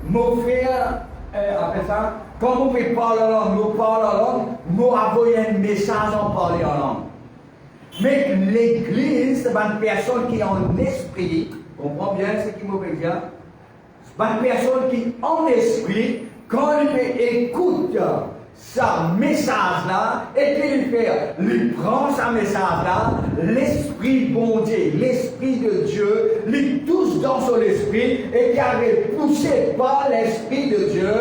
Nous faisons, après ça, quand nous parlons en langue, nous envoyons un message en parlant en langue. Mais l'église, c'est une personne qui est en esprit, comprends bien ce qui me veut dire? C'est une personne qui est en esprit, quand il écoute ce message-là, et qu'il prend ce message-là, l'esprit bon Dieu, l'esprit de Dieu, il touche dans son esprit, et qui est poussé par l'esprit de Dieu,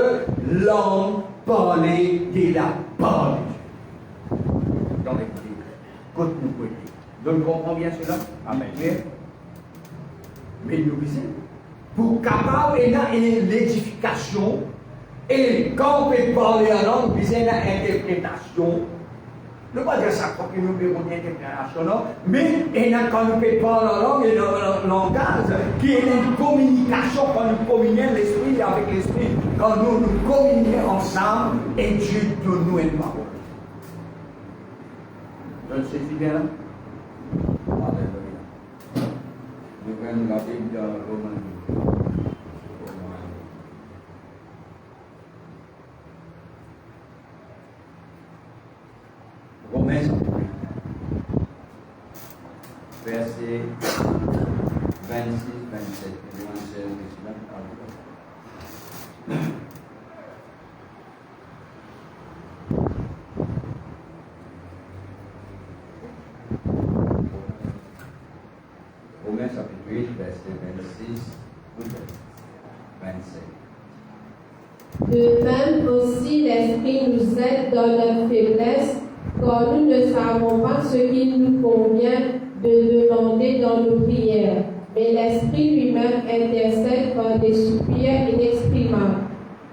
l'homme parler de la parole de Dieu. Dans l'église, côté nous côté. Donc, vous comprenez bien cela? Amen. Mais nous disons, pour capable l'édification, et quand on peut parler en langue, vous avez une interprétation. Ne pas dire ça pour que nous avons une interprétation, non? Mais quand nous peut parler en langue, il y a un langage qui est une communication, quand nous communions l'esprit avec l'esprit, quand nous nous communions ensemble, et Dieu donne nous une parole. Je le sais si bien là? Alléluia. Nous prenons la Bible dans Romains. Romains, verset 26, 27. Romains chapitre 8, verset 26, 27. De même aussi, l'Esprit nous aide dans notre faiblesse, car nous ne savons pas ce qu'il nous convient de demander dans nos prières. Mais l'Esprit lui-même intercède par des soupirs inexprimables.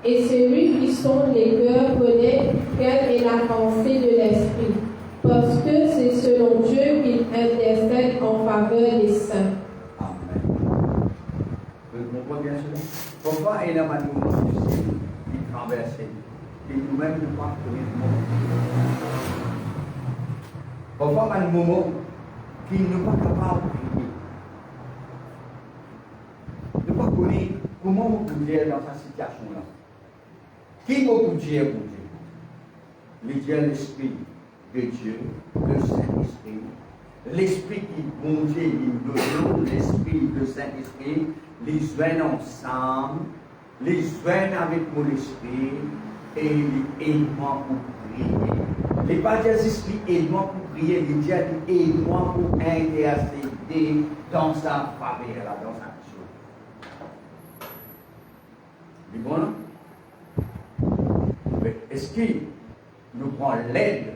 Et celui qui sonde les cœurs connaît quelle est la pensée de l'Esprit, parce que c'est selon Dieu qu'il intercède en faveur des saints. Amen. Vous comprenez bien cela? Pourquoi il y a un mouvement du ciel qui traverse et nous-mêmes nous pas trouver le monde? Pourquoi un moment qui n'est pas capable de prier? Ne pas connaître comment vous pouvez dire dans cette situation-là. Qui vous peut dire pour Dieu? Le Dieu, l'Esprit de Dieu, le Saint-Esprit, l'Esprit qui bon Dieu, nous l'Esprit, le Saint-Esprit, les joignent ensemble, les joignent avec mon esprit et les aide-moi pour prier. Les pas dire l'Esprit aide-moi pour prier, les Dieu aide-moi pour intercéder dans sa faveur, là, dans sa mission. C'est bon, non? Mais est-ce qu'il nous prend l'aide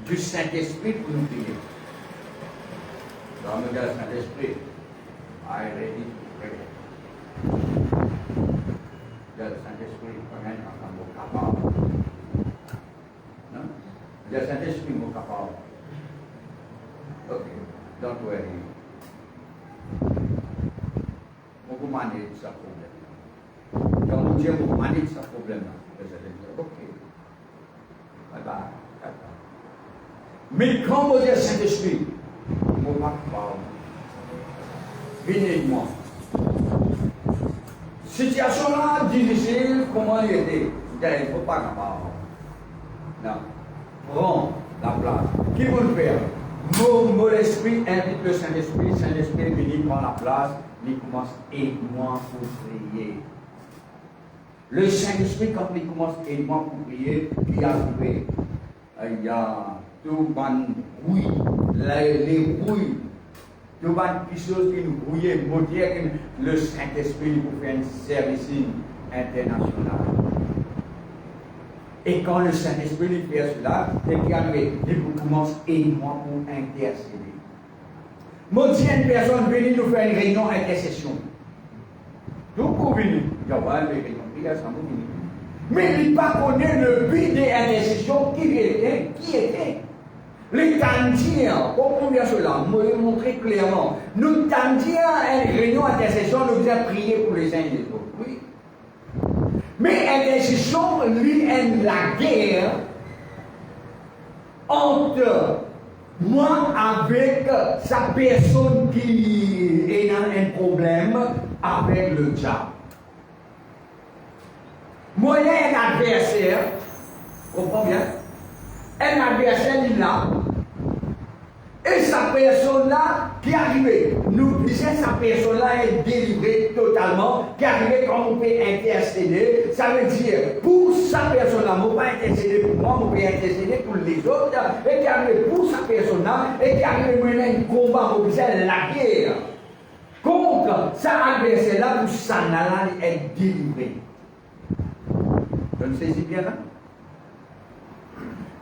du Saint-Esprit pour nous prier? Dans le cas du Saint-Esprit, I ready to pray. Le Saint-Esprit, quand même, quand on est capable. Non? Le Saint-Esprit est capable. Ok, don't worry. On peut manager ce problème. Quand on dit qu'on manage ce problème-là, vous allez dire, ok, bye bye. Mais quand vous dites Saint-Esprit, vous ne pas capable. Venez moi. Situation là difficile, comment il était? Il ne faut pas capable. Non. Prends la place. Qui vous le fait? Mon esprit invite le Saint-Esprit. Saint-Esprit vient prendre la place. Il commence aide-moi pour prier. Le Saint-Esprit, quand il commence aide-moi pour prier, il a trouvé. Il y a tout le bruit, les bruits. Tout les choses qui nous brouillent, pour dire que le Saint-Esprit pour faire un service international. Et quand le Saint-Esprit fait cela, il commence aide-moi pour intercéder. Mon Dieu, une personne venue nous faire une réunion d'intercession. Tout pour venir. Il y a une réunion, ça nous venir. Mais il n'a pas connu le but de l'intercession qui était. Les Tandiens, pour combien cela, me montrer clairement. Nous Tandiens, une réunion d'intercession, nous avons prié pour les uns et les autres. Oui. Mais l'intercession, lui, est la guerre entre moi avec sa personne qui est dans un problème avec le diable. Moi, il y a un adversaire, comprends bien? Un adversaire il est là, et sa personne-là qui est arrivée, nous disons sa personne-là est délivrée totalement, qui est arrivée quand on peut intercéder, ça veut dire pour sa personne-là, on ne peut pas intercéder pour moi, on peut intercéder pour les autres, et qui est arrivée pour sa personne-là, et qui est arrivée à mener un combat, on dit la guerre contre sa adversaire-là, pour sa nana est délivrée. Je ne sais si bien là.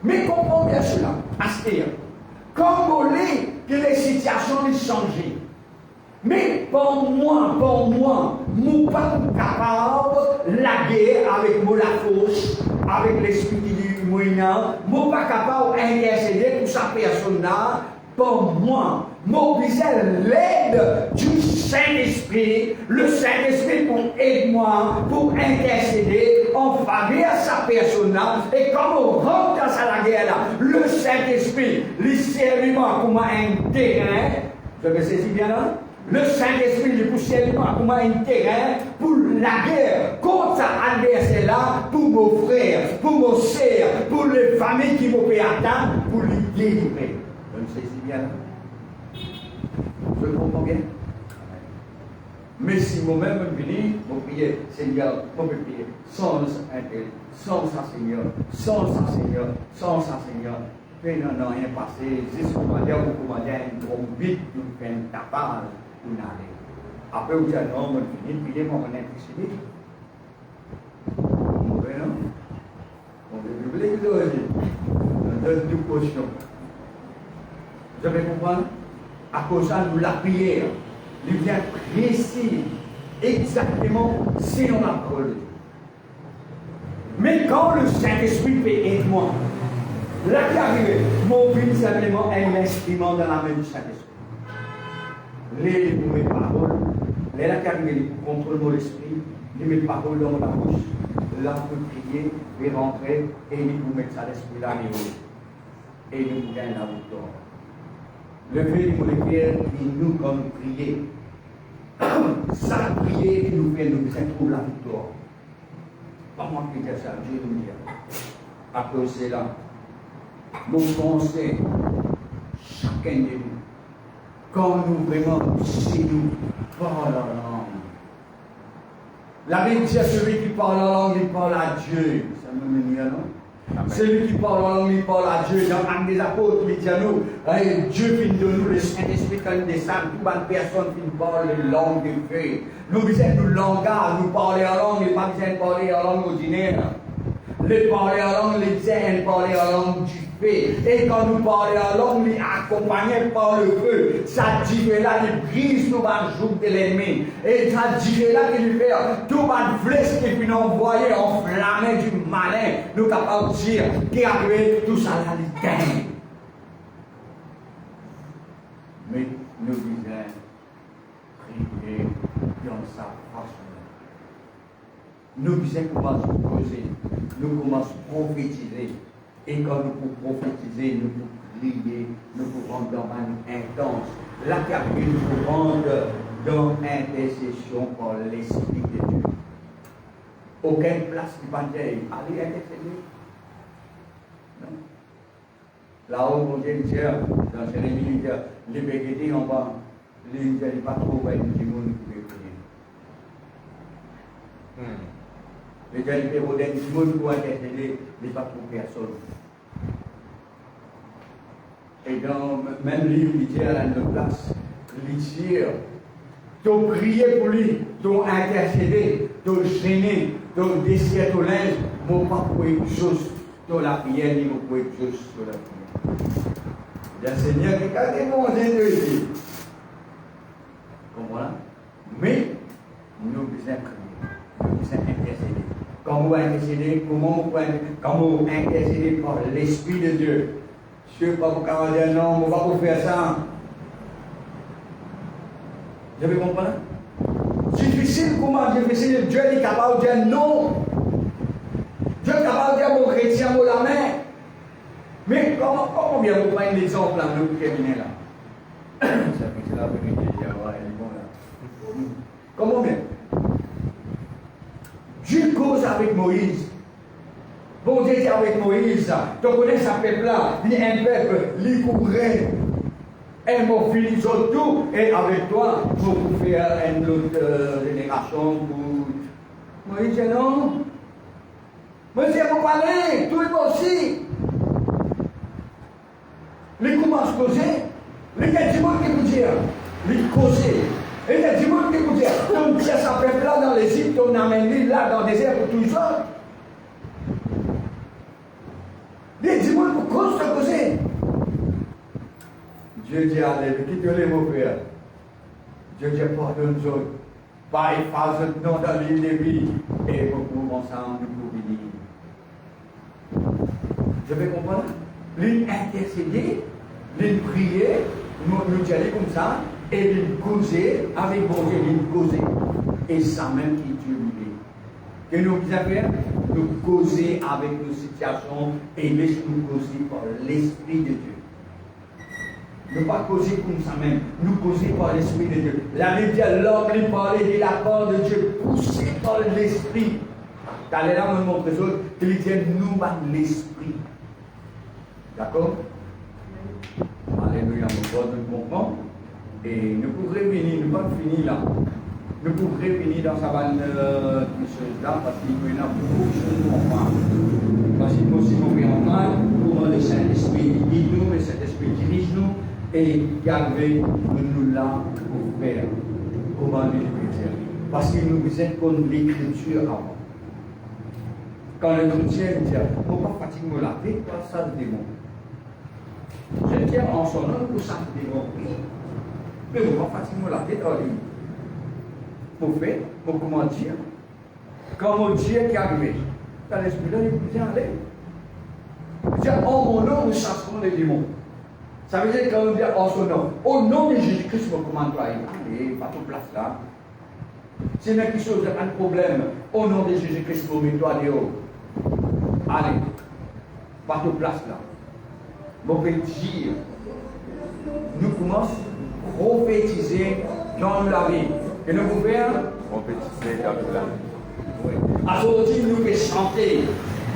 Mais comprends bien cela, Astér. Comme vous voulez que les situations ont changé. Mais pour moi, je ne suis pas capable de la guerre avec la force, avec l'esprit du moyen. Je ne suis pas capable d'intercéder pour sa personne-là. Pour moi, mobiliser l'aide du Saint-Esprit, le Saint-Esprit pour aider-moi, pour intercéder en faveur de sa personne-là. Et comme on rentre dans la guerre-là, le Saint-Esprit, lui servit comme un terrain. Vous me saisissez bien là? Le Saint-Esprit lui servit comme un terrain pour la guerre contre sa adversaire-là, pour nos frères, pour nos sœurs, pour les familles qui m'ont fait attendre, pour lui délivrer. Je me saisis bien là? Je comprends bien? Mais si moi-même je viens, je prie, Seigneur, je peux prier sans sa Seigneur, sans sa Seigneur, sans sa Seigneur. Puis non, rien passé, jusqu'au commander, vous commandez un gros vite, vous faites un tapage, vous n'allez. Après, vous dites non, je finis, priez, moi, on est décidé. aujourd'hui. Donne toute caution. Vous avez compris? À cause de nous, la prière, il vient précis, exactement, si on a parole. Mais quand le Saint-Esprit fait aide-moi, là qui arrive, mon vie simplement est un instrument dans la main du Saint-Esprit. Les mes paroles, les là qui arrive, contrôle mon esprit, les mes paroles dans la bouche, là pour prier, et rentrer, et nous mettre ça l'esprit là, et nous gagnons la victoire. Le fait de nous faire, nous comme prier. Ça, prier, qui nous fait nous trouver la victoire. Pas moi qui dis ça, Dieu nous dit. Après c'est là, mon conseil, chacun de nous, quand nous vraiment, si nous parlons la langue. La Bible dit à celui qui parle la langue, il parle à Dieu. Ça me met bien, non? Celui qui parle en langue, il parle à Dieu. Dans l'âme des apôtres, il dit à nous, Dieu finit de nous, le Saint-Esprit, quand il descend, toute bonne personne qui parle la langue de feu. Nous besoin de langage, nous parler en langue, et pas besoin de parler en langue ordinaire. Les parler en langue, les besoin de parler en langue du feu. Et quand nous parlons en langue, nous accompagnés par le feu. Ça dit là, il brise tout le joug de l'ennemi. Et ça dit là, qu'il fait tout le flèche qui finit envoyé, enflammé du malin. Nous sommes capables de dire qu'il a fait tout ça là, il gagne. Mais nous disons, prier dans sa façon. Nous disons commençons à poser, nous commençons à prophétiser. Et quand nous pouvons prophétiser, nous pouvons prier, nous pouvons rentrer dans une intense. La capille, nous pouvons rentrer dans l'intercession par l'Esprit de Dieu. Aucune place qui va dire, allez intercéder. Non. Là-haut, mon Dieu dit, dans Jérémie, il dit, les béguetés en bas, les gens ne pas trop vers du monde qui peut prier. Les gens ne peuvent pas du monde pour intercéder, mais pas trop personne. Et dans même livre, il dit à la place, il dit, tu prier pour lui, tu intercéder, tu gêner, tu décider ton linge, mon pas pour être juste, tu la prière, ni pour être juste sur la prière. Le Seigneur, regardez-moi, on est deux ici. Comprenez? Mais, nous devons prier, nous devons intercéder. Comment vous intercéder? Comment vous intercéder par l'Esprit de Dieu? Je ne sais pas pour dire non, on ne va pas faire ça. Vous avez compris? Difficile, comment difficile? Dieu est capable de dire non. Dieu est capable de dire mon chrétien, mon la main. Mais comment bien vous prendre l'exemple là, nous terminer là? Ça fait la vérité, elle est bonne là. Comment bien? Dieu cause avec Moïse. Bon Dieu dit avec Moïse, tu connais sa peuple là, il est un peuple, il couvrait. Et mon fils tout, et avec toi, pour faire une autre génération. Moïse dit non. Moïse dit, vous parlez, tout le monde aussi. Il commence à causer. Il y a du monde qui vous dit, il cause. Et il y a du monde qui vous dit, on tient sa peuple là dans l'Égypte, on amène là dans le désert pour tout ça. Il y a du monde pour causer. Dieu dit, allez, quittez-les mon frère. Dieu dit, pardonne-nous. Pas effacer nous dans l'île de vie. Et nous pouvons ensemble nous bénir. Je vais comprendre. L'île intercéder, l'île prier, nous dire comme ça, et l'île causer avec bon Dieu, l'île causer. Et ça même qui Dieu lui. Que nous faisons faire, nous causer avec nos situations et nous causer par l'Esprit de Dieu. Ne pas causer comme ça même, nous causer par l'Esprit de Dieu. La Bible dit l'homme lui parlait de la part de Dieu, poussé par l'Esprit. Dans les là, mon trésor, il dit nous par l'Esprit. D'accord? Alléluia, mon frère, nous comprenons. Et nous pourrons venir, nous ne pas finir là. Nous pourrons venir dans sa bande de choses-là, parce qu'il y a beaucoup de choses pour voir. Parce que nous, si nous faisons mal, pour le Saint-Esprit guide-nous, le Saint-Esprit dirige-nous, et gardez-nous là pour faire comment nous faire. Parce que nous besoin qu'on l'écriture avant. Quand le chrétien dit, pourquoi fatigue-moi la vie, toi, ça le démon. Je tiens en son nom pour ça le démon. Mais pourquoi fatigue-moi la vie, toi, pour faire, pour comment dire, quand mon Dieu qui est arrivé, dans l'esprit là, il dit, allez. Il dit, en mon nom, nous chasserons les démons. Ça veut dire quand on dit en son nom, au nom de Jésus-Christ, vous commandez à allez, pas de place là. C'est même quelque chose, pas de problème. Au nom de Jésus-Christ, vous mettez toi dehors. Allez, pas de place là. Vous pouvez dire, nous commençons à prophétiser dans la vie. Et nous pouvons faire Prophétiser dans la vie. À aujourd'hui, nous pouvons chanter,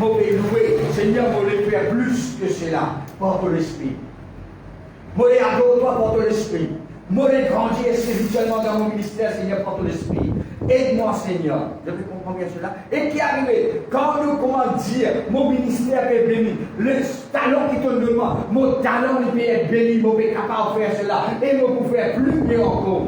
nous pouvons louer. Seigneur, vous voulez faire plus que cela. Porte l'esprit. Moi, adore-toi pour ton esprit. Moi, grandir spirituellement dans mon ministère, Seigneur, pour ton esprit. Aide-moi, Seigneur. Je peux comprendre bien cela. Et qui est arrivé, quand nous, comment dire, mon ministère est béni, le talent qui te demande, mon talent peut être béni, je suis capable de faire cela. Et je peux faire plus bien encore.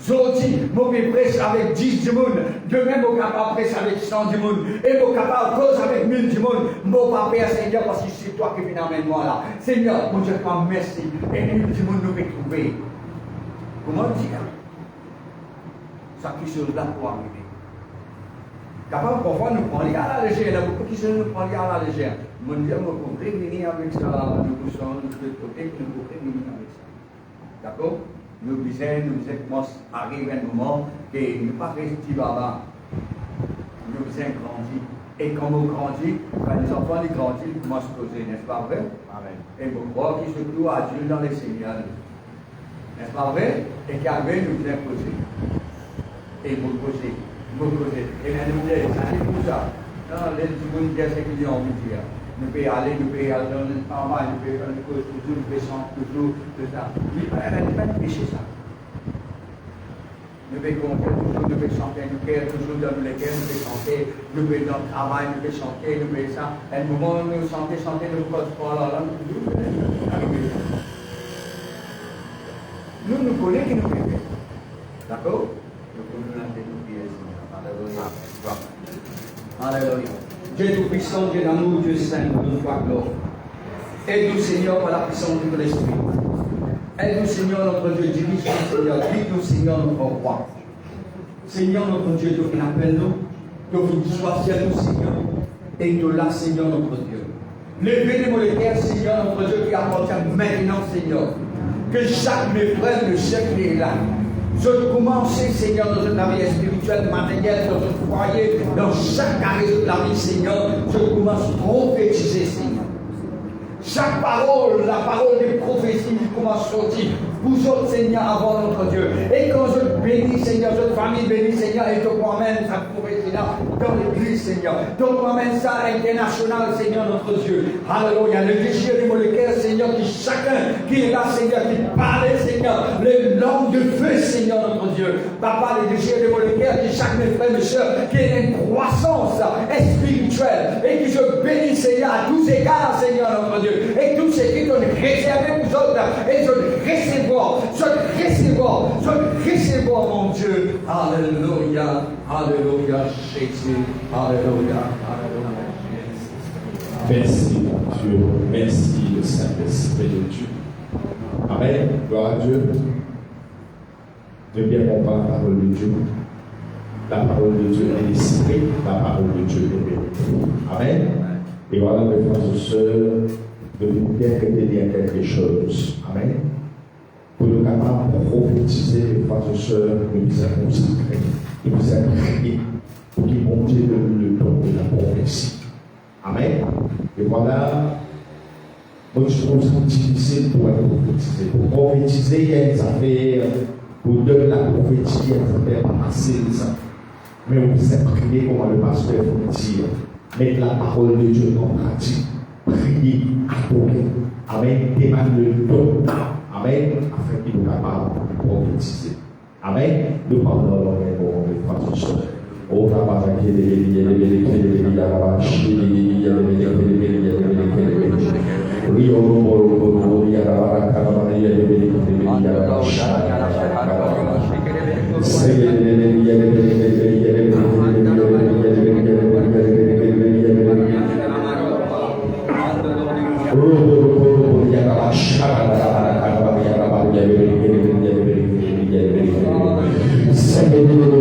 Aujourd'hui, je peux prêcher avec 10 du monde. Demain, je suis capable de prêcher avec 100 du monde. Et je suis capable de causer avec 1000 du monde. Je ne peux pas faire, Seigneur, parce que c'est toi qui viens amener moi là. Seigneur, mon Dieu, merci. Et 1000 du monde nous peut trouver. Comment dire? Ça, quelque chose là pour arriver. Capable, parfois, nous prenons à la légère. Il y a beaucoup qui se nous prennent à la légère. Mon Dieu, nous pouvons prévenir avec ça. Nous pouvons de côté, nous pouvons prévenir avec ça. D'accord? Nous disons comment arrive un moment que nous ne pas rester là-bas. Nous disons grandir. Et quand nous grandissons, quand les enfants grandissent, ils commencent à causer, n'est-ce pas vrai? Amen. Et vous croyez qu'ils se clouent à Dieu dans les Seigneurs. N'est-ce pas vrai? Et qu'avec nous disons causer. Et vous causez. Et bien nous disons, ça c'est pour ça. Non, les gens disent ce qu'ils ont envie de dire. Nous pouvons aller dans le travail, nous pouvons faire des choses, toujours, nous pouvons chanter, toujours, tout ça. Mais il ne faut pas pécher ça. Nous pouvons compter toujours, nous pouvons chanter, nous pouvons toujours dans les guerres, nous pouvons chanter, nous pouvons dans le travail, nous pouvons chanter, nous pouvons ça. Et au moment où nous chantons, nous pouvons pas là, nous pouvons arriver. Nous connaissons qui nous pouvons faire. D'accord? Nous pouvons lancer nos pieds, Seigneur. Alléluia. Alléluia. Dieu tout-puissant, Dieu d'amour, Dieu saint, nous toi gloire. Aide-nous, Seigneur, par la puissance de l'Esprit. Aide-nous, Seigneur, notre Dieu, dirige-nous, Seigneur. Guide-nous, Seigneur, notre roi. Seigneur, notre Dieu, tu appelles nous, tu choisis nous, Seigneur, et de là, Seigneur, notre Dieu. Levez les molécules, Seigneur, notre Dieu, qui appartient maintenant, Seigneur. Que chaque mes frères, le chef est là. Je commence, Seigneur, dans notre vie spirituelle, matérielle, dans notre foyer, dans chaque carré de la vie, Seigneur, je commence à prophétiser, Seigneur. Chaque parole, la parole des prophéties qui commence à sortir, vous autres, Seigneur, avant notre Dieu. Et quand je bénis, Seigneur, cette famille bénis, Seigneur, et je promène sa prophétie-là dans l'église, Seigneur. Donc, promène ça international, Seigneur, notre Dieu. Alléluia. Le désir du molécule, Seigneur, qui chacun qui est là, Seigneur, qui parle, Seigneur, les langues de feu, Seigneur, notre Dieu. Papa, le désir du molécule, qui chaque mes frères, mes soeurs, qui est une croissance spirituelle, et qui je bénis, Seigneur, à tous égards, Seigneur, notre Dieu. Et tout ce qui est réservé aux autres, et je recevoir, mon Dieu. Alléluia, alléluia, Jésus, alléluia, alléluia. Merci, Dieu. Merci, le Saint-Esprit de Dieu. Amen. Gloire à Dieu. De bien comprendre la parole de Dieu. La parole de Dieu est l'esprit, la parole de Dieu est vérité. Amen. Et voilà, mes frères et sœurs, de bien dire quelque chose. Amen. Pour nous capables de prophétiser, mes frères et sœurs, nous nous avons consacrés, nous nous avons prié pour qu'il monte le don de la prophétie. Amen. Et voilà, moi je trouve ça difficile pour prophétiser. Pour prophétiser, il y a des affaires, pour donner la prophétie, il y a des affaires faciles. Mais on sait prier, comme le pasteur faut dire. Mettre la parole de Dieu en pratique. Prier, adorer. Amen. Demander le don. Amen. Afin qu'il soit capable de prophétiser. Amen. Nous parlons dans le nom de François. Oh, Rabba